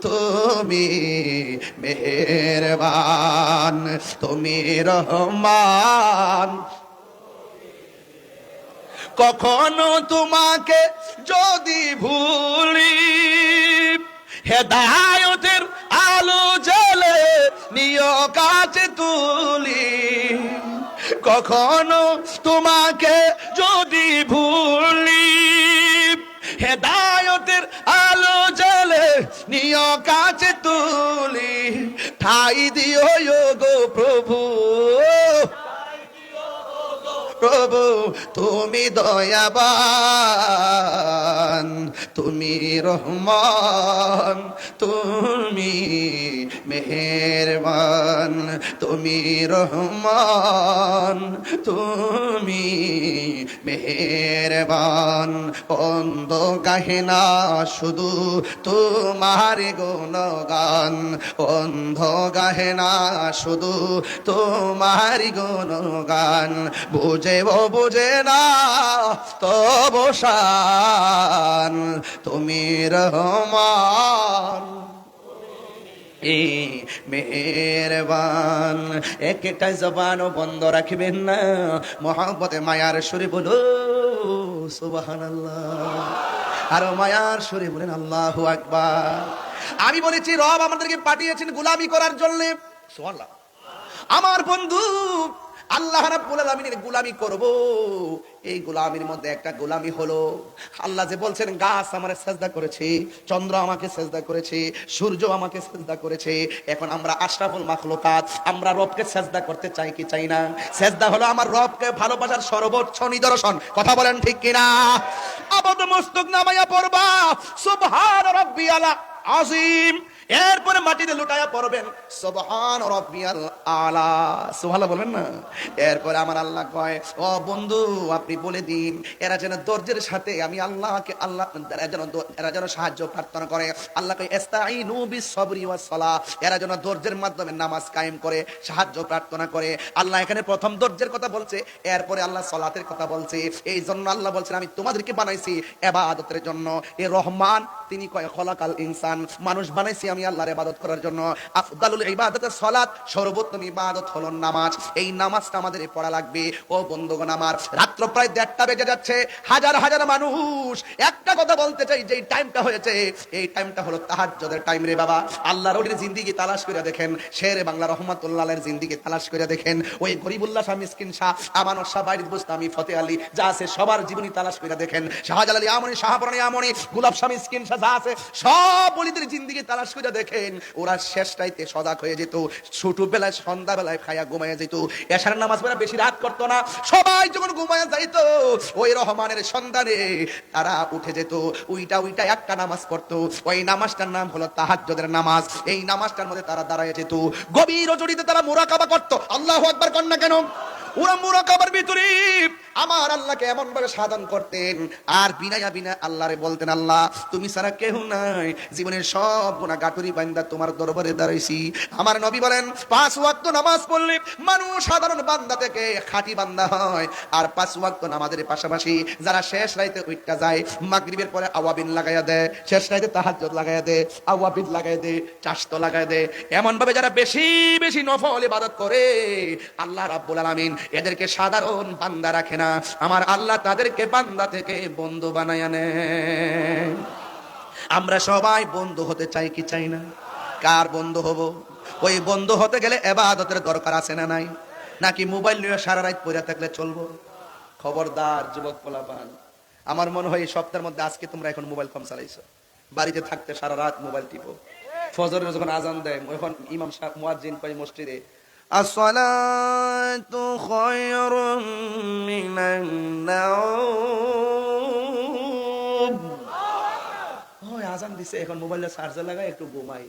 তুমি মেহেরবান তুমি রহমান কখনো তোমাকে যদি ভুলি হেদায়েতের আলো জ্বলে নিয় কাছে তুলি কখনো তোমাকে যদি ভুলি হেদায়েতের আলো জ্বলে নিয় কাছে তুলি ঠাই দিও গো প্রভু প্রভু তুমি দয়াবান তুমি রহমান তুমি মেহেরবান তুমি রহমান তুমি মেহেরবান অন্ধ গাহে না শুধু তোমার গুণগান অন্ধ গাহে না শুধু তোমার গুণগান বুঝে বুঝে না তব শান তুমি রহমান মেহেরবান একটা জবানও বন্ধ রাখবেন না মহব্বতে মায়ার সুরে বলো সুবহানাল্লাহ আর মায়ার সুরে বলেন আল্লাহু আকবার আমি বলেছি রব আমাদেরকে পাঠিয়েছেন গোলামি করার জন্য সুবহানাল্লাহ আমার বন্ধু আল্লাহ রাব্বুল আলামিনের গোলামি করব এই গোলামির মধ্যে একটা গোলামি হলো আল্লাহ যে বলছেন গাছ আমারে সিজদা করেছে চন্দ্র আমাকে সিজদা করেছে সূর্য আমাকে সিজদা করেছে এখন আমরা আশরাফুল মাখলুকাত আমরা রবকে সিজদা করতে চাই কি চাই না সিজদা হলো আমার রবকে ভালোবাসার সর্বোচ্চ নিদর্শন কথা বলেন ঠিক কি না আবদ মস্তক নামায়া পড়বা সুবহান রাব্বিয়াল আযীম এরপরে মাটিতে লুটায়া পড়বেন সুবহান রাব্বিয়াল আলা সুবহানাল্লাহ বলেন না এরপরে আমার আল্লাহ কয় ও বন্ধু আপনি বলে দিন এরা যেন ধৈর্যের সাথে আমি আল্লাহকে আল্লাহ এরা যেন সাহায্য প্রার্থনা করে আল্লাহ কয় ইস্তাঈনু বিস সাবরি ওয়াস সালাহ এরা যেন ধৈর্যের মাধ্যমে নামাজ কায়েম করে সাহায্য প্রার্থনা করে আল্লাহ এখানে প্রথম ধৈর্যের কথা বলছে এরপরে আল্লাহ সালাতের কথা বলছে এই জন্য আল্লাহ বলছেন আমি তোমাদেরকে বানাইছি ইবাদতের জন্য এ রহমান তিনি কয় খলাকাল ইনসান মানুষ বানাইছি আমি আল্লাহর ইবাদত করার জন্য আফদালুল ইবাদাতুস সালাত সর্বোত্তম ইবাদত হলো নামাজ এই নামাজটা আমাদের পড়া লাগবে ও বন্ধুগণ আমার রাত্র প্রায় 1:30 বেজে যাচ্ছে হাজার হাজার মানুষ একটা কথা বলতে চাই যে টাইমটা হয়েছে এই টাইমটা হলো তাহাজ্জুদের টাইম রে বাবা আল্লাহর ওলির জিন্দেগি তালাশ করে দেখেন শেরে বাংলা রহমাতুল্লাহ আলাইহির জিন্দেগি তালাশ করে দেখেন ওই গরিবুল্লাহ শাহ মিসকিন শাহ আমানত শাহ বাইরিদ বুস্তামি ফতে আলী যা আছে সবার জীবনী তালাশ করে দেখেন শাহজালাল আমনি শাহপুরানি আমনি গোলাপ শাহ মিসকিন শাহ যা আছে সব ওলিদের জিন্দেগি তালাশ করে দেখেন ওরা শেষ রাইতে সজাগ হয়ে যেত ছোট বেলায় সন্ধ্যা বেলায় খায়া ঘুমায়া যেত এশার নামাজ পড়া বেশি রাত করতো না সবাই যখন ঘুমায়া যাইতো ওই রহমানের সন্ধানে তারা উঠে যেত উইটা একটা নামাজ পড়তো ওই নামাজটার নাম হলো তাহাজ্জুদের নামাজ এই নামাজটার মধ্যে তারা দাঁড়ায় যেত গভীর রজনীতে তারা মুরাকাবা করতো আল্লাহু আকবার কর না কেন ওরা মুরাকাবার ভিতরে আমার আল্লাহকে এমন ভাবে সাধন করতেন আর বিনা আল্লাহরে বলতেন আল্লাহ তুমি ছাড়া কেউ নাই জীবনের সব গুনাহ গাটুরি বান্দা তোমার দরবারে দাঁড়াইছি আমার নবী বলেন 5 ওয়াক্ত নামাজ পড়লে মানুষ সাধারণ বান্দা থেকে খাঁটি বান্দা হয় আর 5 ওয়াক্ত নামাজের পাশাপাশি যারা শেষ রাতে উঠটা যায় মাগরিবের পরে আওয়াবিন লাগায়া দেয় শেষ রাতে তাহাজ্জুদ লাগায়া দেয় আওয়াবিন লাগায়া দেয় চাশতো লাগায়া দেয় এমন ভাবে যারা বেশি বেশি নফল ইবাদত করে আল্লাহ রাব্বুল আলামিন এদেরকে সাধারণ বান্দা রাখে না আমার আল্লাহ তাদেরকে বান্দা থেকে বন্ধু বানায় নেয় আমরা সবাই বন্ধু হতে চাই কি চাই না কার বন্ধু হব ওই বন্ধু হতে গেলে ইবাদতের দরকার আছে না নাই নাকি মোবাইল নিয়ে সারা রাত পড়ে থাকলে চলবো খবরদার যুবক পোলাপান আমার মনে হয় এই সপ্তাহের মধ্যে আজকে তোমরা এখন মোবাইল কম চালাইছো বাড়িতে থাকতে সারা রাত মোবাইল টিপো ফজরের যখন আজান দেয় এখন ইমাম সাহেব মুয়াজ্জিন কয় মসজিদে আসসালাতু খায়রুম মিনান নাওম দিছে, এখন মোবাইলে চার্জার লাগায় একটু ঘুমাই।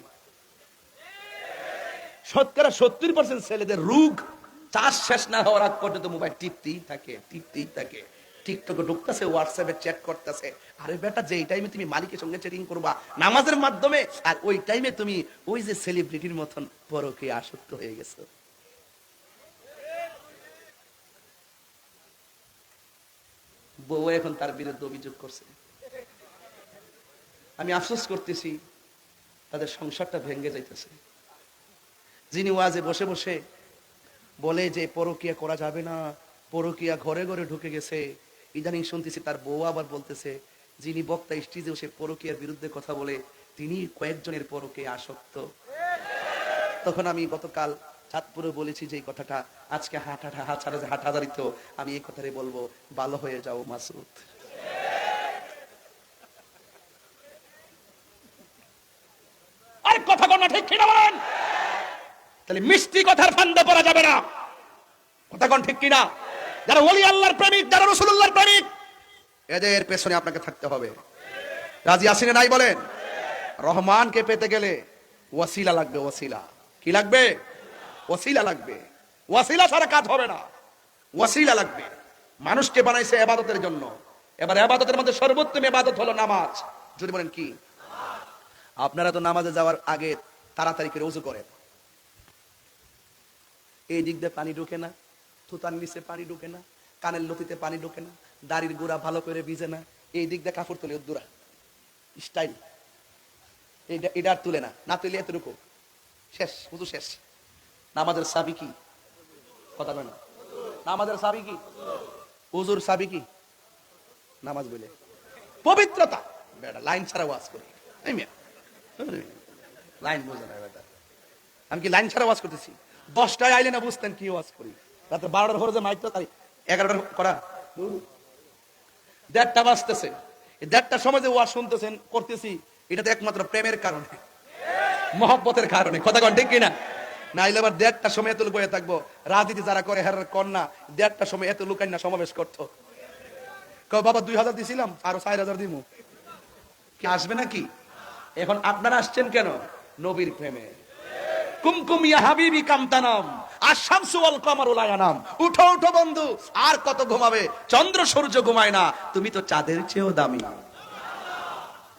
শতকরা 70% ছেলেদের রোগ চার্জ শেষ না হওয়ার আগ পর্যন্ত মোবাইল টিপতেই থাকে। টিকটকে ঢুকতেছে, হোয়াটসঅ্যাপে চ্যাট করতেছে। আরে বেটা, যে টাইমে তুমি মালিকের সঙ্গে চ্যাটিং করবা নামাজের মাধ্যমে, আর ওই টাইমে তুমি ওই যে সেলিব্রিটির মতন পরকীয়া আসক্ত হয়ে গেছো। বউ এখন তার বিরুদ্ধে অভিযোগ করছে। আমি আফসোস করতেছি, তাদের সংসারটা ভেঙে যাইতেছে। যিনি ওয়াজে বসে বসে বলে যে পরকীয়া করা যাবে না, পরকীয়া ঘরে ঘরে ঢুকে গেছে, ইদানিং শুনতেছি তার বউ আবার বলতেছে, যিনি বক্তা স্টেজে বসে পরকীয়ার বিরুদ্ধে কথা বলে তিনি কয়েকজনের পরকীয়া আসক্ত। তখন আমি গতকাল চাঁদপুরে বলেছি যে এই কথাটা, আজকে হাটহাজারিত আমি এই কথাটাই বলবো, ভালো হয়ে যাও মাসুদ। আর কথা কোন ঠিক কিনা বলেন? তাহলে মিষ্টি কথার ফান্দে পড়া যাবে না। কথা কোন ঠিক কিনা? যারা ওলি আল্লাহর প্রেমিক, যারা রাসূলুল্লাহর প্রেমিক, এদের পেছনে আপনাকে থাকতে হবে। রাজি আছেন নাই বলেন? রহমানকে পেতে গেলে ওয়াসিলা লাগবে। ওয়াসিলা কি লাগবে? ওয়াসিলা লাগবে। ওয়াসিলা ছাড়া কাজ হবে না, ওয়াসিলা লাগবে। মানুষকে বানাইছে ইবাদতের জন্য। এবার ইবাদতের মধ্যে সর্বোত্তম ইবাদত হলো নামাজ। যদি বলেন কি, আপনারা তো নামাজে যাওয়ার আগে তাড়াতাড়ি করে ওযু করেন। এই দিক দিয়ে পানি ঢোকে না, থুতার নিচে পানি ঢোকে না, কানের লতিতে পানি ঢোকে না, দাড়ির গোড়া ভালো করে ভিজে না, এই দিক দিয়ে কাপড় তুলে উদ্দুরা স্টাইল, এটা আর তুলে না, না তুলে এতটুকু শেষ, ওযু শেষ। নামাজের চাবি কি? কথা বলে না। নামাজের চাবি কি? ওযুর চাবি কি? নামাজ বলে পবিত্রতা। বেটা লাইন ছাড়া ওয়াজ করি, লাইন বোঝে না বেটা। আমি কি লাইন ছাড়া ওয়াজ করতেছি? 10টায় আইলে না বুঝতেন কি ওয়াজ করি। রাতে 12টার পরে যে মাইক তো 11টার করা, 1:30 বাজতেছে। এই 1:30টার সময় যে ওয়াজ শুনতেছেন করতেছি, এটা তো একমাত্র প্রেমের কারণে, মহব্বতের কারণে। কথা কন ঠিক কিনা? না হলে আবার 1:30টার সময় এত লোক বয়ে থাকবো। রাজনীতি যারা করে হেরার কন্যা 1:30টার সময় এত লোক না সমাবেশ করতো। বাবা 2000 দিছিলাম, আরো 4000 দিমু, কি আসবে নাকি? এখন আপনারা আসছেন কেন? নবীর প্রেমে। কুমকুম ইয়া হাবিবি কামতানাম আশ-শামসু ওয়াল কমারু লা ইয়ানাম। উঠো উঠো বন্ধু, আর কত ঘুমাবে? চন্দ্র সূর্য ঘুমায় না, তুমি তো চাঁদের চেয়েও দামি।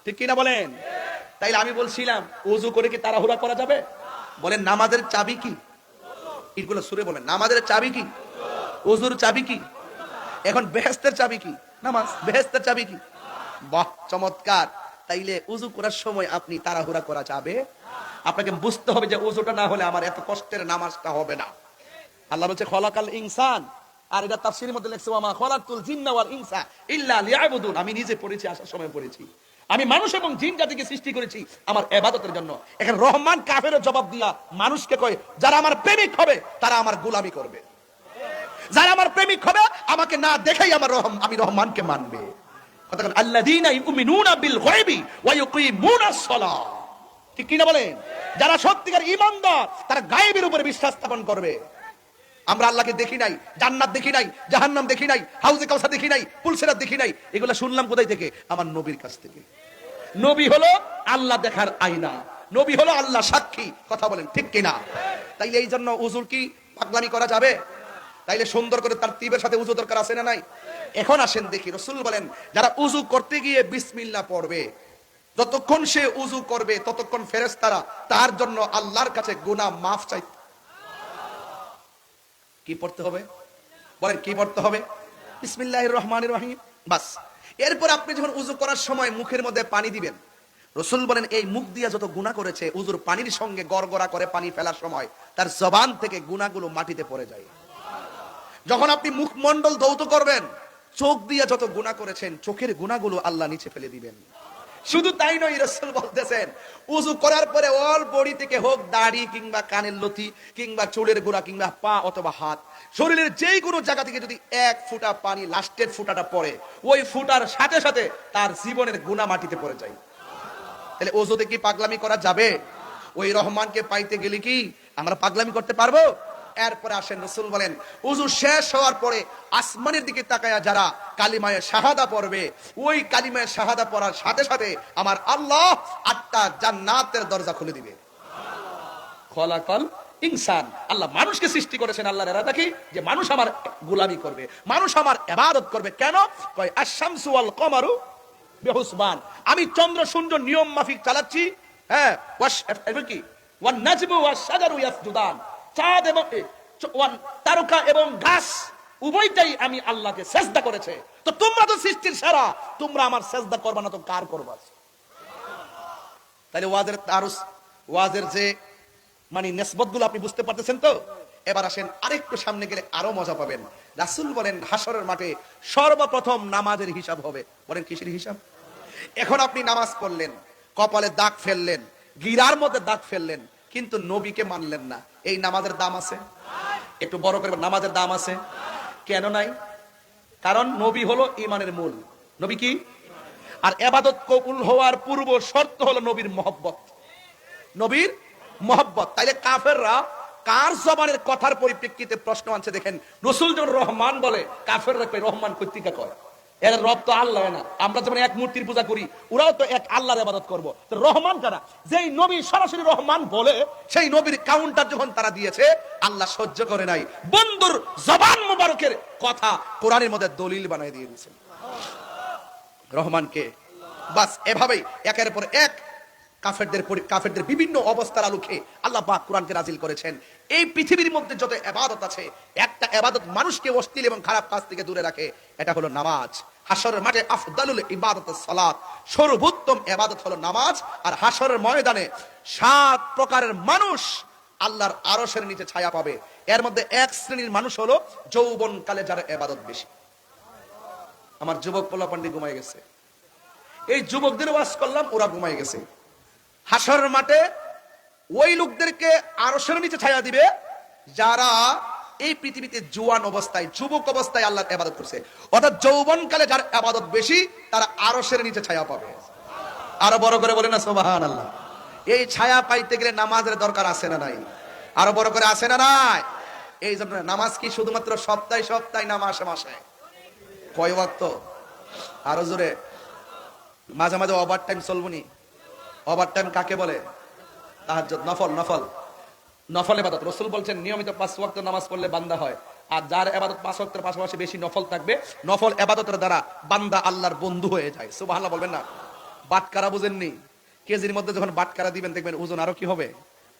ঠিক কিনা বলেন? তাইলে আমি বলছিলাম, ওযু করে কি তাড়াহুড়া করা যাবে? বলেন নামাজের চাবি কি? এগুলো সুরে বলেন, নামাজের চাবি কি? ওযুর চাবি কি? এখন বেহেশতের চাবি কি? নামাজ। বেহেশতের চাবি কি? বাহ, চমৎকার। তাইলে ওযু করার সময় আপনি তাড়াহুড়া করা যাবে? আপনাকে বুঝতে হবে যে ওযুটা না হলে আমার এত কষ্টের নামাজটা হবে না। আল্লাহ বলছে খলাকাল ইনসান, আর এটা তাফসীরের মধ্যে লেখছে ওয়া মা খলাকতুল জিন্না ওয়াল ইনসা ইল্লা লিয়াবুদুন। আমি নিজে পড়েছি, আসার সময় পড়েছি, আমি মানুষ এবং জিন জাতিকে সৃষ্টি করেছি আমার ইবাদতের জন্য। এখন রহমান কাফেরের জবাব দিয়া মানুষকে কয়, যারা আমার প্রেমিক হবে তারা আমার গোলামি করবে, যারা আমার প্রেমিক হবে আমাকে না দেখাই আমি রহমানকে মানবে। কথা বলেন আল্লাযীনা ইউমিনুনা বিল গায়বি ওয়া ইউকিমুনাস সালাহ। ঠিক কি না বলেন? যারা সত্যিকার ঈমানদার তারা গায়েবের উপরে বিশ্বাস স্থাপন করবে। আমরা আল্লাহকে দেখি নাই, জান্নাত দেখি নাই, জাহান্নাম দেখি নাই, হাউজে কাউসার দেখি নাই, পুলসিরাত দেখি নাই। এগুলা শুনলাম কোথায় থেকে? আমার নবীর কাছ থেকে। নবী হলো আল্লাহ দেখার আয়না, নবী হলো আল্লাহ সাক্ষী। কথা বলেন ঠিক কিনা? তাইলে এই জন্য ওযুর কি পাগলামি করা যাবে? তাইলে সুন্দর করে তারতিবের সাথে ওযু দরকার আছে না নাই? এখন আসেন দেখি, রাসূল বলেন যারা ওযু করতে গিয়ে বিসমিল্লাহ পড়বে, যতক্ষণ সে ওযু করবে ততক্ষণ ফেরেশতারা তার জন্য আল্লাহর কাছে গুনাহ মাফ চাই। কি পড়তে হবে? বলেন কি পড়তে হবে? বিসমিল্লাহির রহমানির রহিম। বাস। এরপর আপনি যখন ওযু করার সময় মুখের মধ্যে পানি দিবেন, রাসূল বলেন এই মুখ দিয়ে যত গুনাহ করেছে ওযুর পানির সঙ্গে গড়গড়া করে পানি ফেলার সময় তার জবান থেকে গুনাহগুলো মাটিতে পড়ে যায়। যখন আপনি মুখমণ্ডল ধৌত করবেন, চোখ দিয়ে যত গুনাহ করেছেন চোখের গুনাহগুলো আল্লাহ নিচে ফেলে দিবেন। শুধু তাই নয়, রাসূল বলতেছেন ওযু করার পরে অল বডি থেকে হোক, দাড়ি কিংবা কানের লতি কিংবা চুলের গোড়া কিংবা পা অথবা হাত, শরীরের যেই কোনো জায়গা থেকে যদি এক ফোঁটা পানি লাস্টের ফোঁটাটা পড়ে, ওই ফোঁটার সাথে সাথে তার জীবনের গুনাহ মাটিতে পড়ে যায়। তাহলে ওযুতে কি পাগলামি করা যাবে? ওই রহমানকে পাইতে গেলে কি আমরা পাগলামি করতে পারবো? এরপরে আসেন রাসূল বলেন ওযু শেষ হওয়ার পরে আসমানের দিকে তাকায়া যারা কালিমায়ে শাহাদা পড়বে, ওই কালিমায়ে শাহাদা পড়ার সাথে সাথে আমার আল্লাহ 8টা জান্নাতের দরজা খুলে দিবে। খলাকাল ইনসান, আল্লাহ মানুষকে সৃষ্টি করেছেন। আল্লাহর ইরাদা কি? যে মানুষ আমার গোলামি করবে, মানুষ আমার ইবাদত করবে। কেন? কয় আশ-শামসু ওয়াল কমারু বিহুসবান, আমি চন্দ্র সূর্য নিয়ম মাফিক চালাচ্ছি। হ্যাঁ, কি ওয়ান নাজমু ওয়াশ শাজারু ইয়াসজুদান, চাঁদ এবং তারকা এবং ঘাস উভয়টাই আমি আল্লাহকে সিজদা করেছে। তো তোমরা তো সৃষ্টির সেরা, তোমরা আমার সিজদা করবা না তো কার করবা? তাহলে ওয়াজের যে মানে নিসবতগুলো আপনি বুঝতে পারতেছেন তো? এবার আসেন আরেকটু সামনে গেলে আরো মজা পাবেন। রাসূল বলেন হাসরের মাঠে সর্বপ্রথম নামাজের হিসাব হবে। বলেন কিসের হিসাব? এখন আপনি নামাজ পড়লেন, কপালে দাগ ফেললেন, গিরার মধ্যে দাগ ফেললেন, কিন্তু নবীকে মানলেন না, এই নামাজের দাম আছে? একটু বড় করে নামাজের দাম আছে? কেন নাই? কারণ নবী হলো ঈমানের মূল। নবী কি? আর ইবাদত কবুল হওয়ার পূর্ব শর্ত হলো নবীর মহব্বত। নবীর মহব্বত। তাইলে কাফেররা কার জবানের কথার পরিপ্রেক্ষিতে প্রশ্ন আনছে দেখেন। রাসূল যখন রহমান বলে, কাফেররা কয় রহমান কর্তৃকা কয়, এর রব তো আল্লাহ না। আমরা যেমন এক মূর্তির পূজা করি, ওরাও তো এক আল্লাহর ইবাদত করব। তো রহমান কারা? যেই নবী সরাসরি রহমান বলে, সেই নবীর কাউন্টার যখন তারা দিয়েছে, আল্লাহ সহ্য করে নাই, বন্ধুর জবান মুবারকের কথা কোরআনের মধ্যে দলিল বানায় দিয়ে দিয়েছেন রহমানকে। বাস এভাবেই একের পর এক কাফেরদের বিভিন্ন অবস্থার আলোকে আল্লাহ পাক কোরআনকে নাযিল করেছেন। এই পৃথিবীর মধ্যে যত ইবাদত আছে, একটা ইবাদত মানুষকে অশ্লীল এবং খারাপ কাজ থেকে দূরে রাখে, এটা হলো নামাজ। হাশরের মাঠে আফদালুল ইবাদাতুস সালাত, সর্বোত্তম ইবাদত হলো নামাজ। আর হাশরের ময়দানে 7 প্রকারের মানুষ আল্লাহর আরশের নিচে ছায়া পাবে। এর মধ্যে এক শ্রেণীর মানুষ হলো যৌবনকালে যারা ইবাদত বেশি। আমার যুবক পোলাপান্ডি ঘুমায় গেছে, এই যুবকদের ওয়াজ করলাম, ওরা ঘুমায় গেছে। হাশরের মাঠে ওই লোকদেরকে আরশের নিচে ছায়া দিবে যারা এই পৃথিবীতে জোয়ান অবস্থায়, যুবক অবস্থায় আল্লাহর ইবাদত করছে। অর্থাৎ যৌবনকালে যার ইবাদত বেশি, তারা আরশের নিচে ছায়া পাবে। আরো বড় করে বলেন না সুবহানাল্লাহ। এই ছায়া পাইতে গেলে নামাজের দরকার আছে না নাই? আরো বড় করে আছে না নাই? এই জন্য নামাজ কি শুধুমাত্র সপ্তাহে সপ্তাহে না মাসে মাসে? কয় ওয়াক্ত? আরো জোরে। মাঝে মাঝে ওভার টাইম চলবনি। ওভার টাইম কাকে বলে? তাহাজ্জুদ, নফল ইবাদত। রাসূল বলছেন নিয়মিত 5 ওয়াক্ত নামাজ পড়লে বান্দা হয়। আর যার ইবাদত 5 ওয়াক্তের পাশাপাশি বেশি নফল থাকবে, নফল ইবাদতের দ্বারা বান্দা আল্লাহর বন্ধু হয়ে যায়। সুবহানাল্লাহ বলবেন না? বাটকারা বুঝেননি? কেজির মধ্যে যখন বাটকারা দিবেন, দেখবেন ওজন আরো কি হবে?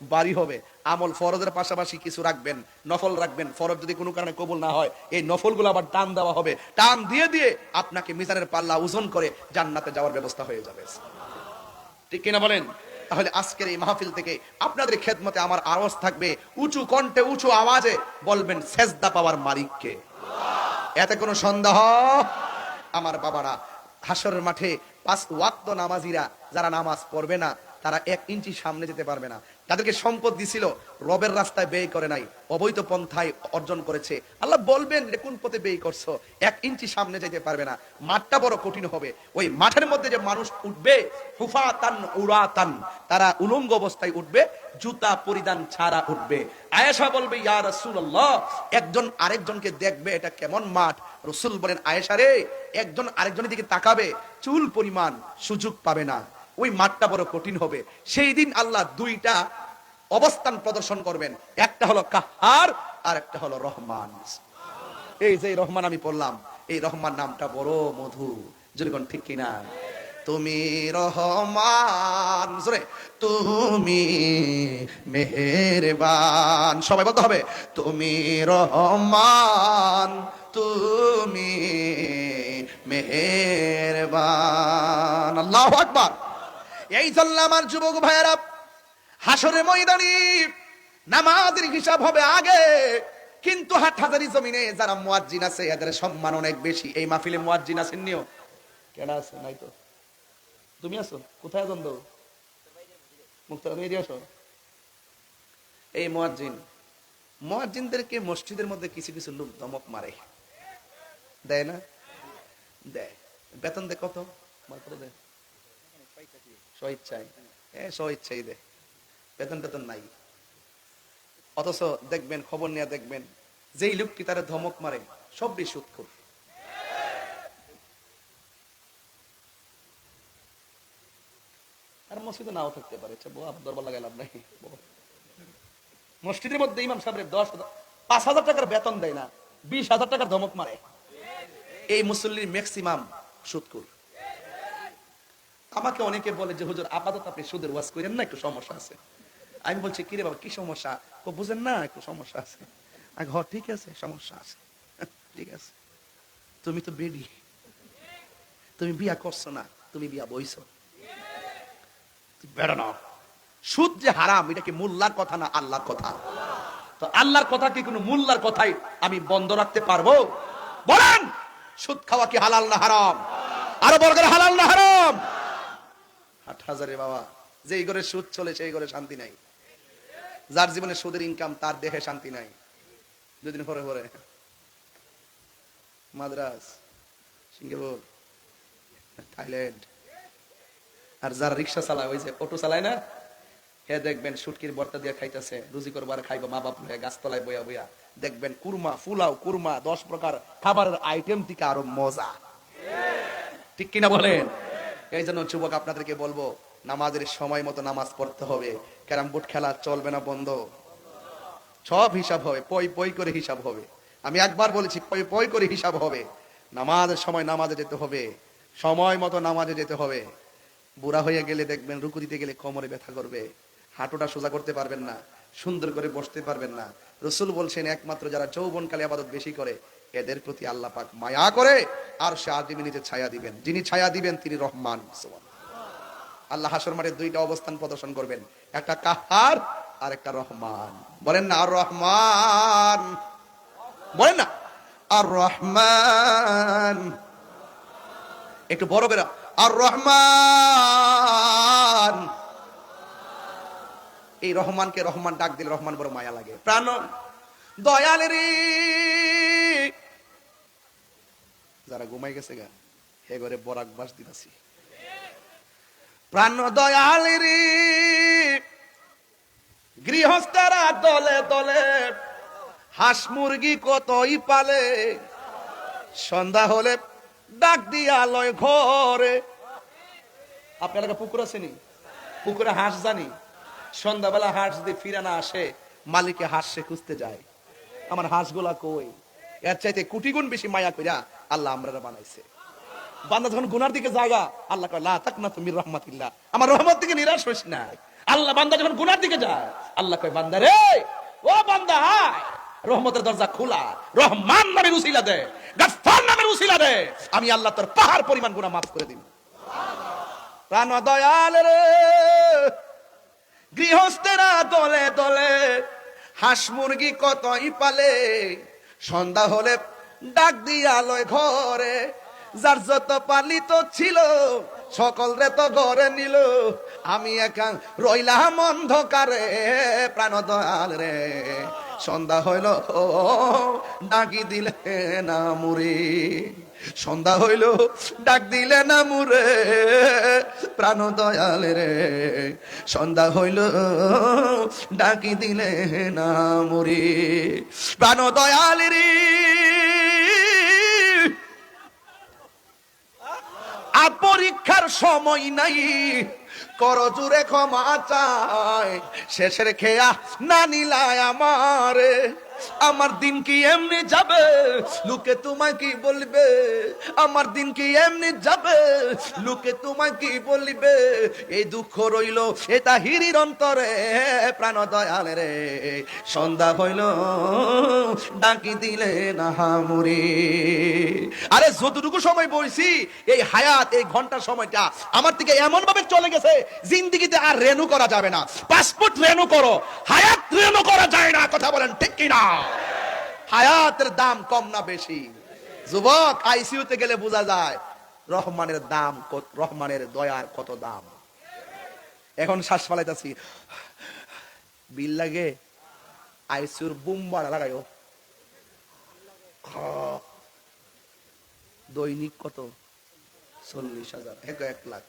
বাড়ি হবে। আমল ফরজের পাশাপাশি কিছু রাখবেন, নফল রাখবেন। ফরজ যদি কোনো কারণে কবুল না হয়, এই নফলগুলো আবার টান দেওয়া হবে। টান দিয়ে দিয়ে আপনাকে মিজানের পাল্লা ওজন করে জান্নাতে যাওয়ার ব্যবস্থা হয়ে যাবে। ঠিক কিনা বলেন? তাহলে আজকের এই মাহফিল থেকে আপনাদের খেদমতে আমার আওয়াজ থাকবে, উঁচু কণ্ঠে উঁচু আওয়াজে বলবেন সেজদা পাওয়ার মালিককে। এতে কোনো সন্দেহ? আমার বাবারা, হাশরের মাঠে 5 ওয়াক্ত নামাজিরা যারা নামাজ পড়বে না, তারা 1 ইঞ্চি সামনে যেতে পারবে না। তাদেরকে সম্পদ দিছিল, রবের রাস্তায় ব্যয় করে নাই, অবৈধ পন্থায় অর্জন করেছে। আল্লাহ বলবেন রে কোন পথে ব্যয় করছো? 1 ইঞ্চি সামনে যেতে পারবে না। মাঠটা বড় কঠিন হবে। ওই মাঠের মধ্যে যে মানুষ উঠবে, হুফাতান উরাতান, তারা উলঙ্গ অবস্থায় উঠবে, জুতা পরিধান ছাড়া উঠবে। আয়েশা বলবে ইয়া রাসূলুল্লাহ, একজন আরেকজনকে দেখবে, এটা কেমন মাঠ? রাসূল বলেন আয়েশা রে, একজন আরেকজনের দিকে তাকাবে, চুল পরিমাণ সুযোগ পাবে না। ওই মাঠটা বড় কঠিন হবে। সেই দিন আল্লাহ 2টা অবস্থান প্রদর্শন করবেন, একটা হলো কাহার আর একটা হলো রহমান। এই যে রহমান আমি বললাম, এই রহমান নামটা বড় মধু। যেরকম ঠিক কিনা? তুমি রহমান, জোরে, তুমি মেহেরবান। সবাই বলতে হবে তুমি রহমান, তুমি মেহেরবান। আল্লাহু আকবার। এই জন্য আমার যুবক ভাইয়েরা, হাশরের ময়দানে নামাজের হিসাব হবে আগে, কিন্তু হাটহাজারী জমিনে যারা মুয়াজ্জিন আছে এদের সম্মান অনেক বেশি। এই মাহফিলে মুয়াজ্জিন আছেন নিও? কেন আছে? নাই তো। তুমি আছো? কোথায় আছেন তো? মুক্তার তুমি আসো। এই মুয়াজ্জিনদেরকে মসজিদের মধ্যে কিছু কিছু লোক ধমক মারে, দেয় না? দেয়। বেতন দেয় কত? দেয় স্বইচ্ছায়। স্বইচ্ছাই দেয়, বেতন টেতন নাই। অথচ দেখবেন, খবর নিয়ে দেখবেন, যেই লোকটি তারা ধমক মারে সবই সুদখোর। আর মসজিদে নাও থাকতে পারে, দরবার লাগাই লাভ নাই। মসজিদের মধ্যে ইমাম সাহেবের 5,000 টাকার বেতন দেয় না, 20,000 টাকার ধমক মারে। এই মুসল্লির ম্যাক্সিমাম সুদখোর। আমাকে অনেকে বলে যে হুজুর আপাতত আপনি সুদের ওয়াজ করেন না, একটু সমস্যা আছে। আমি বলছি কিরে বাবা কি সমস্যা? বুঝেন না একটু সমস্যা আছে। আমি ঠিক আছে সমস্যা আছে, ঠিক আছে। তুমি তো বেডি, তুমি বিয়া করছো না, তুমি বিয়া বইছো, বেড়া না। সুদ যে হারাম এটা কি মোল্লার কথা না আল্লাহর কথা? তো আল্লাহর কথা কি কোনো মোল্লার কথাই আমি বন্ধ রাখতে পারবো? বলেন, সুদ খাওয়া কি হালাল না হারাম? আরো বর্গের হালাল না হারাম? 8,000 বাবা, যেই ঘরে সুদ চলে সেই ঘরে শান্তি নাই। যার জীবনে সুদের ইনকাম তার দেহে শান্তি নাই। দুদিন পরে পরে মাদ্রাস, সিঙ্গাপুর, থাইল্যান্ড। আর যারা রিক্সা চালায়, ওই যে অটো চালায় না, হে দেখবেন সুটকির বর্তা দিয়ে খাইতেছে, রুজি করবার খাইবো মা বাপ হয়ে গাছতলায় বইয়া বইয়া। দেখবেন কুরমা, ফুলাও, কুরমা, 10 প্রকার খাবারের আইটেম থেকে আরো মজা। ঠিক কিনা বলেন? এই জন্য যুবক আপনাদেরকে বলবো, নামাজের সময় মতো নামাজ পড়তে হবে। ক্যারাম বোর্ড খেলা চলবে না, বন্ধ। সব হিসাব হবে, পই পই করে হিসাব হবে। আমি একবার বলেছি, পই পই করে হিসাব হবে। নামাজের সময় নামাজে যেতে হবে, সময় মতো নামাজে যেতে হবে। বুড়া হয়ে গেলে দেখবেন রুকু দিতে গেলে কোমরে ব্যথা করবে, হাঁটুটা সোজা করতে পারবেন না, সুন্দর করে বসতে পারবেন না। রসুল বলছেন একমাত্র যারা যৌবনকালে ইবাদত বেশি করে এদের প্রতি আল্লাহ পাক মায়া করে আর সে আজিমিনীতে ছায়া দিবেন। যিনি ছায়া দিবেন তিনি রহমান। আল্লাহ হাসর মাঠে 2টা অবস্থান প্রদর্শন করবেন, একটা কাহার আর একটা রহমান। বলেন না আর রহমান, বলেন না আর রহমান, একটু বড় করে আর রহমান। এই রহমানকে রহমান ডাক দিলে রহমান বড় মায়া লাগে। প্রাণ দয়াল রে, যারা ঘুমাই গেছে গা হে ঘরে বরাক বাস দিতেছি। প্রাণ দয়াল রে, গৃহস্থরা দলে দলে হাঁস মুরগি কতই পালে, সন্ধ্যা হলে ডাক দিয়া লয় ঘরে। আপনার এলাকা পুকুর আসেনি? পুকুরে হাঁস জানি, সন্ধ্যাবেলা হাঁস যদি ফিরে না আসে মালিকে হাঁস সে খুঁজতে যায়, আমার হাঁসগুলা কই। এর চাইতে কোটি গুণ বেশি মায়া কইরা আল্লাহ আমরা বানাইছে। বান্দা যখন গুনার দিকে জায়গা, আল্লাহ কয় লা তাকনাতু মির রাহমাতিল্লাহ, আমার রহমত থেকে নিরাশ হইস না। আল্লাহ বান্দা যখন গুনার দিকে যায়, আল্লাহ কয় বান্দা রে, ও বান্দা আয়, রহমতের দরজা খোলা, রহমান নামের উসিলা দে, গফফার নামের উসিলা দে, আমি আল্লাহ তোর পাহাড় পরিমাণ গুনাহ মাফ করে দিন। প্রাণ দয়াল রে, গৃহস্থেরা দলে দলে হাঁস মুরগি কতই পালে, সন্ধ্যা হলে ডাক দিয়া লয় ঘরে, যার যত পালিত ছিল সকল রে তো ঘরে নিল, আমি একা রইলাম অন্ধকারে। প্রাণ দয়াল রে, সন্ধ্যা হইল ডাকি দিলে না মুরে, সন্ধ্যা হইল ডাক দিলে না মুরে। প্রাণ দয়াল রে, সন্ধ্যা হইল ডাকি দিলে না মুরে। প্রাণ দয়াল রে, আর পরীক্ষার সময় নাই, করজুরে ক্ষমা চায়, শেষের খেয়া না নিলায় আমারে। আমার দিন কি এমনি যাবে, লোকে তোমায় কি বলবে? আমার দিন কি এমনি যাবে, লোকে তোমায় কি বলবে? এই দুঃখ রইল এটা হিরির অন্তরে। প্রাণ দয়াল রে, সন্ধ্যা হইল ডাকি দিলে না মুরি। আরে যতটুকু সময় বলছি, এই হায়াত, এই ঘন্টার সময়টা আমার থেকে এমন ভাবে চলে গেছে, জিন্দিগিতে আর রেনু করা যাবে না। পাসপোর্ট রেনু করো, হায়াত রেনু করা যায় না। কথা বলেন ঠিক কিনা? হায়াতের দাম কম না বেশি? যুবক, আইসিইউতে গেলে বোঝা যায় রহমানের দাম, রহমানের দয়ার কত দাম। এখন শ্বাস ফালাইতাছি, বিল লাগে, আইসিইউর বুম্বার লাগাইও। দৈনিক কত? 40,000, 1 লাখ।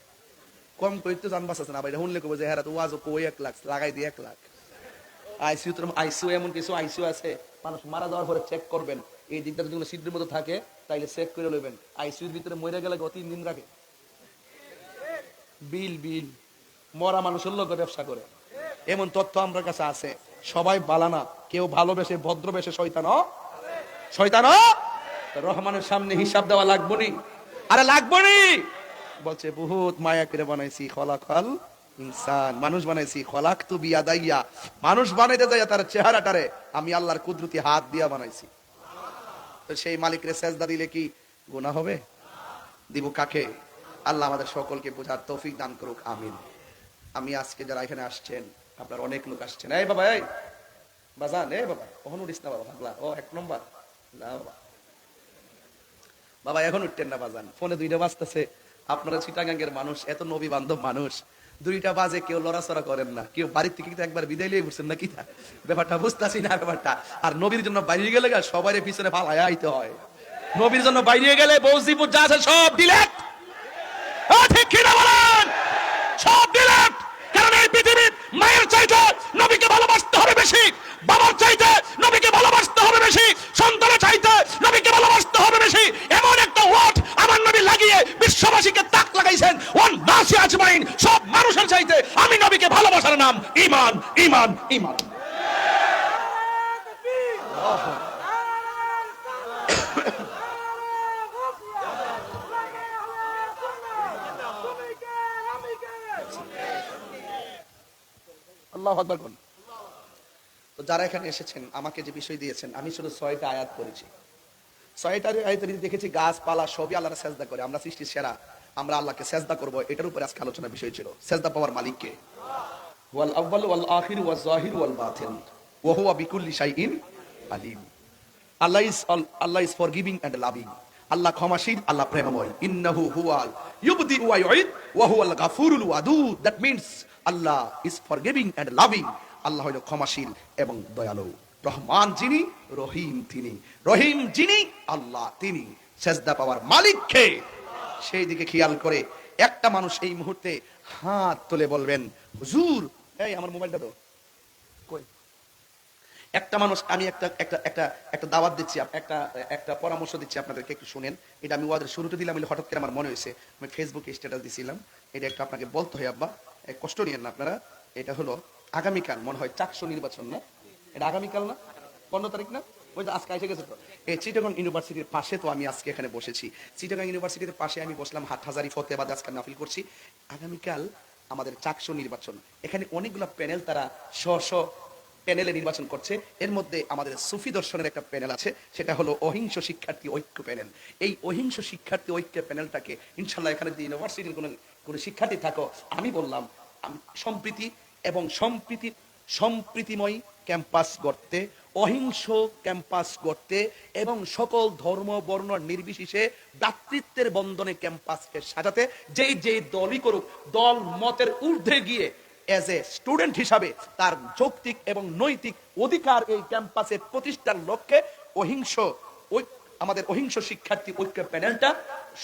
কম করতে জানবাস আছে না ভাই, শুনলে কবে যে হ্যাঁ তো ওয়াজ কই 1 লাখ লাগাই দিয়ে 1 লাখ। আইসিইউ এমন কিছু আইসিইউ আছে মানুষ মারা যাওয়ার পরে চেক করবেন, এই দিকটা যদি কোনো ছিদ্রের মতো থাকে তাইলে চেক করে লইবেন। আইসিইউর ভিতরে মরে গেলে 3 দিন রাখে। বিল বিল মরা মানুষের লোক ব্যবসা করে, এমন তথ্য আমার কাছে আছে। সবাই বালানা, কেউ ভালোবেসে ভদ্রবেসে শয়তান শয়তান রহমানের সামনে হিসাব দেওয়া লাগবো নি? আরে লাগবো নি? বলছে বহুত মায়া করে বানাইছি খলাকাল ইনসান, মানুষ বানাইছি খলাকতু বিয়াদাইয়া, মানুষ বানাইতে যাইয়া তার চেহারাটারে আমি আল্লাহর কুদরতি হাত দিয়া বানাইছি। তো সেই মালিকের সেজদা দিলে কি গুনাহ হবে? দিব কাকে? আল্লাহ আমাদের সকলকে বোঝার তৌফিক দান করুক, আমিন। আমি আজকে যারা এখানে আসছেন, আপনার অনেক লোক আসছেন। এই বাবা, এই বাজান, এই বাবা কখন উঠিস না বাবা, ভাগলা ও 1 নম্বর না বাবা, বাবা এখন উঠতেন না বাজান, ফোনে 2টা বাজতেছে। আপনারা চিটাগাঙ্গের মানুষ, এত নবী বান্ধব মানুষ, 2টা বাজে কেউ লড়াচড়া করেন না, কেউ বাড়ির থেকে একবার বিদায় লিয়ে ঘুরছেন না, কি ব্যাপারটা বুঝতেছি না ব্যাপারটা। আর নবীর জন্য বাইরে গেলে সবাই পিছনে ফালায় আইতে হয়। নবীর জন্য বাইরে গেলে বৌজিপুর যা আছে সব ডিলেট, ঠিক কিনা বলেন? সব ডিলেট। কারণ এই পৃথিবীর মায়ের চাইতে নবীকে ভালোবাসতে হবে বেশি, বাবার চাইতে নবীকে ভালোবাসতে হবে বেশি, সন্তানের চাইতে নবীকে ভালোবাসতে হবে বেশি। এমন একটা ওয়ার্ড আমার নবী লাগিয়ে বিশ্ববাসীকে তাক লাগাইছেন, ওয়ান নাসি আজমাইন, সব মানুষের চাইতে আমি নবীকে ভালোবাসার নাম ঈমান, ঈমান, ঈমান। আল্লাহু আকবার। তো যারা এখানে এসেছেন, আমাকে যে বিষয় দিয়েছেন, আমি শুধু 6টা আয়াত পড়েছি। 6টা আয়াতে দেখেছি গাছপালা সবই আল্লাহর সেজদা করে, আমরা সৃষ্টির সেরা, আমরা আল্লাহকে সেজদা করব, এটার উপরে আজকে আলোচনার বিষয় ছিল। সেজদা পাওয়ার মালিক কে? ওয়াল আউয়াল ওয়াল আখির ওয়াজ জাহির ওয়াল বাতিন ওয়া হুয়া বিকুল্লি শাইইন আলিম। আল্লাহ ইজ ফরগিভিং এন্ড লাভিং, আল্লাহ ক্ষমাশীল, আল্লাহ প্রেমময়। ইন্নাহু হুয়াল ইউবদি ওয়া ইউঈদ ওয়া হুয়াল গাফুরুল ওয়াদুদ। That means Allah is forgiving and loving, আল্লাহ হলো ক্ষমাশীল এবং দয়ালু। রহমান যিনি, রহিম তিনি, রহিম যিনি, আল্লাহ তিনি। সেজদা পাওয়ার মালিক কে? সেই দিকে খেয়াল করে একটা মানুষ এই মুহূর্তে হাত তুলে বলবেন, হুজুর, এই আমার মোবাইলটা দাও। কই? একটা মানুষ, আমি একটা দাওয়াত দিচ্ছি, একটা পরামর্শ দিচ্ছি আপনাদেরকে, একটু শুনেন। এটা আমি ওয়াদের শুরুতে দিলাম, হঠাৎ করে আমার মনে হয়েছে, আমি ফেসবুকে স্ট্যাটাস দিছিলাম, এটা একটু আপনাকে বলতে হয় আব্বা, কষ্ট নিয়েন না আপনারা। এটা হলো আগামীকাল মনে হয় চাকসু নির্বাচন, না? এটা আগামীকাল না? 15 তারিখ না? ওই আজকে এসে গেছে তো। এই চিটাগং ইউনিভার্সিটির পাশে তো আমি আজকে এখানে বসেছি। চিটাগং ইউনিভার্সিটির পাশে আমি বসলাম, হাটহাজারি ফতেবাদ আজকে নাফিল করছি। আগামীকাল আমাদের চাকসু নির্বাচন, এখানে অনেকগুলো প্যানেল, তারা স্ব প্যানেলে নির্বাচন করছে। এর মধ্যে আমাদের সুফি দর্শনের একটা প্যানেল আছে, সেটা হলো অহিংস শিক্ষার্থী ঐক্য প্যানেল। এই অহিংস শিক্ষার্থী ঐক্য প্যানেলটাকে ইনশাল্লাহ এখানে যদি ইউনিভার্সিটির কোনো শিক্ষার্থী থাকো, আমি বললাম সম্প্রীতি এবং সম্প্রীতিময় ক্যাম্পাস গড়তে, অহিংস ক্যাম্পাস গড়তে এবং সকল ধর্ম বর্ণ নির্বিশেষে ভ্রাতৃত্বের বন্ধনে ক্যাম্পাসকে সাজাতে যেই দলই করুক, দল মতের ঊর্ধ্বে গিয়ে এজ এ স্টুডেন্ট হিসাবে তার যৌক্তিক এবং নৈতিক অধিকার এই ক্যাম্পাসে প্রতিষ্ঠার লক্ষ্যে আমাদের অহিংস শিক্ষার্থী ঐক্য প্যানেলটা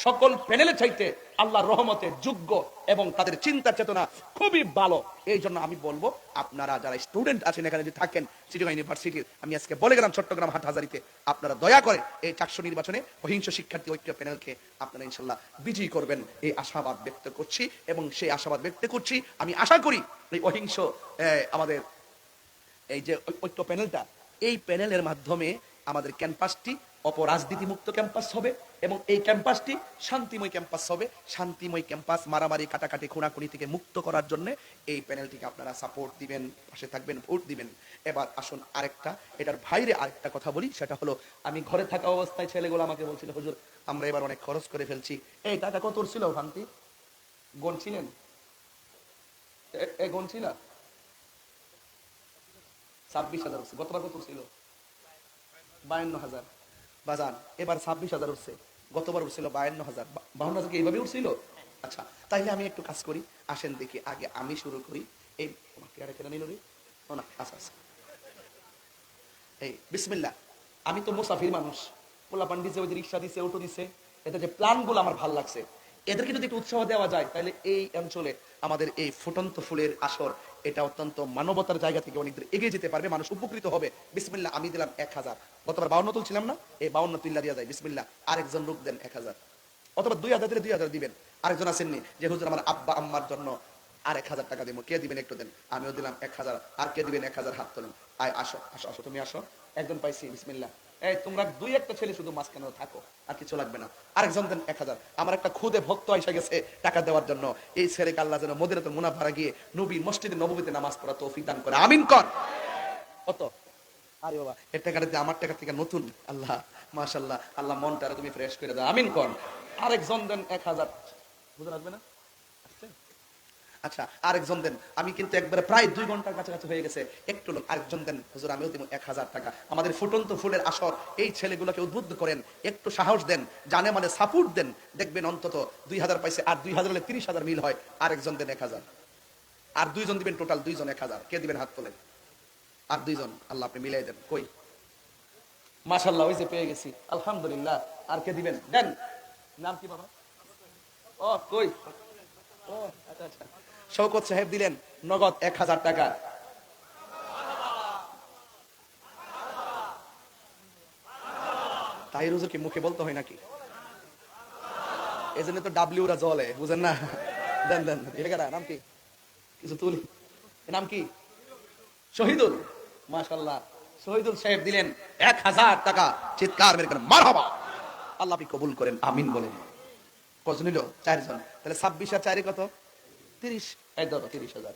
সকল প্যানেলে চাইতে আল্লাহর রহমতে যোগ্য এবং তাদের চিন্তা চেতনা খুবই ভালো। এই জন্য আমি বলবো, আপনারা যারা স্টুডেন্ট আছেন এখানে যদি থাকেন চিটাগং ইউনিভার্সিটির, আমি আজকে বলে গেলাম চট্টগ্রাম হাটহাজারিতে, আপনারা দয়া করে এই চাকসু নির্বাচনে অহিংস শিক্ষার্থী ঐক্য প্যানেলকে আপনারা ইনশাল্লাহ বিজয়ী করবেন, এই আশাবাদ ব্যক্ত করছি। এবং সেই আশাবাদ ব্যক্ত করছি, আমি আশা করি এই অহিংস আমাদের এই যে ঐক্য প্যানেলটা, এই প্যানেলের মাধ্যমে আমাদের ক্যাম্পাসটি অপরাজনীতিমুক্ত ক্যাম্পাস হবে এবং এই ক্যাম্পাসটি শান্তিময় ক্যাম্পাস হবে। শান্তিময় ক্যাম্পাস, মারামারি কাটাকাটি খুনাখুনি থেকে মুক্ত করার জন্য এই প্যানেলটিকে আপনারা সাপোর্ট দিবেন, পাশে থাকবেন, ভোট দিবেন। এবার আসুন এটার বাইরে আরেকটা কথা বলি, সেটা হলো আমি ঘরে থাকা অবস্থায় ছেলেগুলো আমাকে বলছিল, হুজুর আমরা এবার অনেক খরচ করে ফেলছি। এই টাকা কত ছিল ভান্তি? গণছিলেন? গণছিল 26,000 উঠছে। গতবার কত ছিল? 52,000। বাজান এবার 26,000 উঠছে, গতবার উঠছিল 52,000। 52,000 কি এইভাবে উঠছিল? আচ্ছা, তাইলে আমি একটু কাজ করি, আসেন দেখি আগে আমি শুরু করি। এই আচ্ছা, এই বিসমিল্লাহ। আমি তো মুসাফির মানুষ, পোলাপান দিছে, ওই রিক্সা দিছে, অটো দিছে, এটা যে প্ল্যান গুলো আমার ভালো লাগছে। এদেরকে যদি একটু উৎসাহ দেওয়া যায় তাহলে এই অঞ্চলে আমাদের এই ফুটন্ত ফুলের আসর এটা অত্যন্ত মানবতার জায়গা থেকে অনেক দূর এগিয়ে যেতে পারবে, মানুষ উপকৃত হবে। বিসমিল্লাহ, আমি দিলাম 1000। গতবার 52 তুলছিলাম না, এই 52 তুল্লা দিয়া যায়। বিসমিল্লাহ, আরেকজন লোক দেন 1000, অথবা 2000 দিলে 2000 দিবেন। আরেকজন আসেননি যে হুজুর আমার আব্বা আম্মার জন্য আর 1000 টাকা দিব, কে দিবেন একটু দেন। আমিও দিলাম 1000। আর কে দিবেন 1000? হাত তোলেন। আয় আসো আসো আসো, তুমি আসো। একজন পাইছি, বিসমিল্লাহ। এই তোমরা দুই একটা ছেলে শুধু মাঝখানে থাকো, আর কিছু লাগবে না। আরেকজন দেন 1000। আমার একটা খুদে ভক্ত এসে গেছে টাকা দেওয়ার জন্য। এই ছেলেকে আল্লাহ যেন মদিনাতুল মুনাফারা গিয়ে নবীর মসজিদে নববীতে নামাজ পড়া তৌফিক দান করে, আমিন কর। কত? আরে বাবা, এর টাকাটা দিয়ে আমার টাকা থেকে নতুন। আল্লাহ মাশাআল্লাহ, আল্লাহ মনটা তুমি ফ্রেশ করে দাও, আমিন কর। আরেকজন দেন 1000। বুঝে রাখবে না? আচ্ছা, আরেকজন দেন। আমি কিন্তু একবারে প্রায় 2 ঘন্টার কাছাকাছি হয়ে গেছে, একটু লোক। আরেকজন দেন। হুজুর আমিও দিব 1000 টাকা। আমাদের ফুটন্ত ফুলের আসর, এই ছেলেগুলোকে উদ্বুদ্ধ করেন, একটু সাহস দেন, জানে মানে সাপোর্ট দেন। দেখবেন অন্তত 2000 পাইছে, আর 2000 হলে 30,000 মিল হয়। আরেকজন দেন 1000। আর দুইজন দিবেন, টোটাল 2 জন 1000। কে দিবেন হাত তোলেন। আর 2 জন, আল্লাহ আপনি মিলাই দেন। কই? মাশাআল্লাহ, ওই যে পেয়ে গেছি, আলহামদুলিল্লাহ। আর কে দিবেন? দেন। নাম কি বাবা? ও কই? ও আচ্ছা আচ্ছা, শওকত সাহেব দিলেন নগদ 1000 টাকা। তাহির হুজুর কি মুখে বলতে হয় নাকি? এই জন্য তো ডাব্লিউরা জ্বলে, বুঝেন না? দেন দেন। এটা নাম কি? কিছু তুলি। নাম কি? শহীদুল। মাশাআল্লাহ, শহীদুল সাহেব দিলেন 1000 টাকা। চিৎকার মেরে করেন মারহাবা। আল্লাহ আপনি কবুল করেন, আমিন বলেন। কত নিল? 4 জন। তাহলে 26 আর 4 কত? 30। এই ধরো 30,000।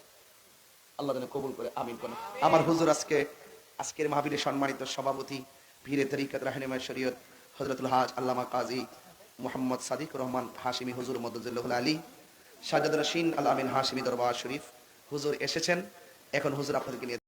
আল্লাহ যেন কবুল করে, আমিন করেন। আমার হুজুর আজকের মাহফিলের সম্মানিত সভাপতি, পীরে তরিকত রাহনুমায়ে শরীয়ত হযরতুল হাজ আল্লামা কাজী মুহাম্মদ সাদিক রহমান হাশিমি হুজুর মদদুল্লাহুল আলী সাজ্জাদ রশিদ আল আমিন হাশিমি দরবার শরীফ হুজুর এসেছেন। এখন হুজুর আপনাদেরকে নিয়ে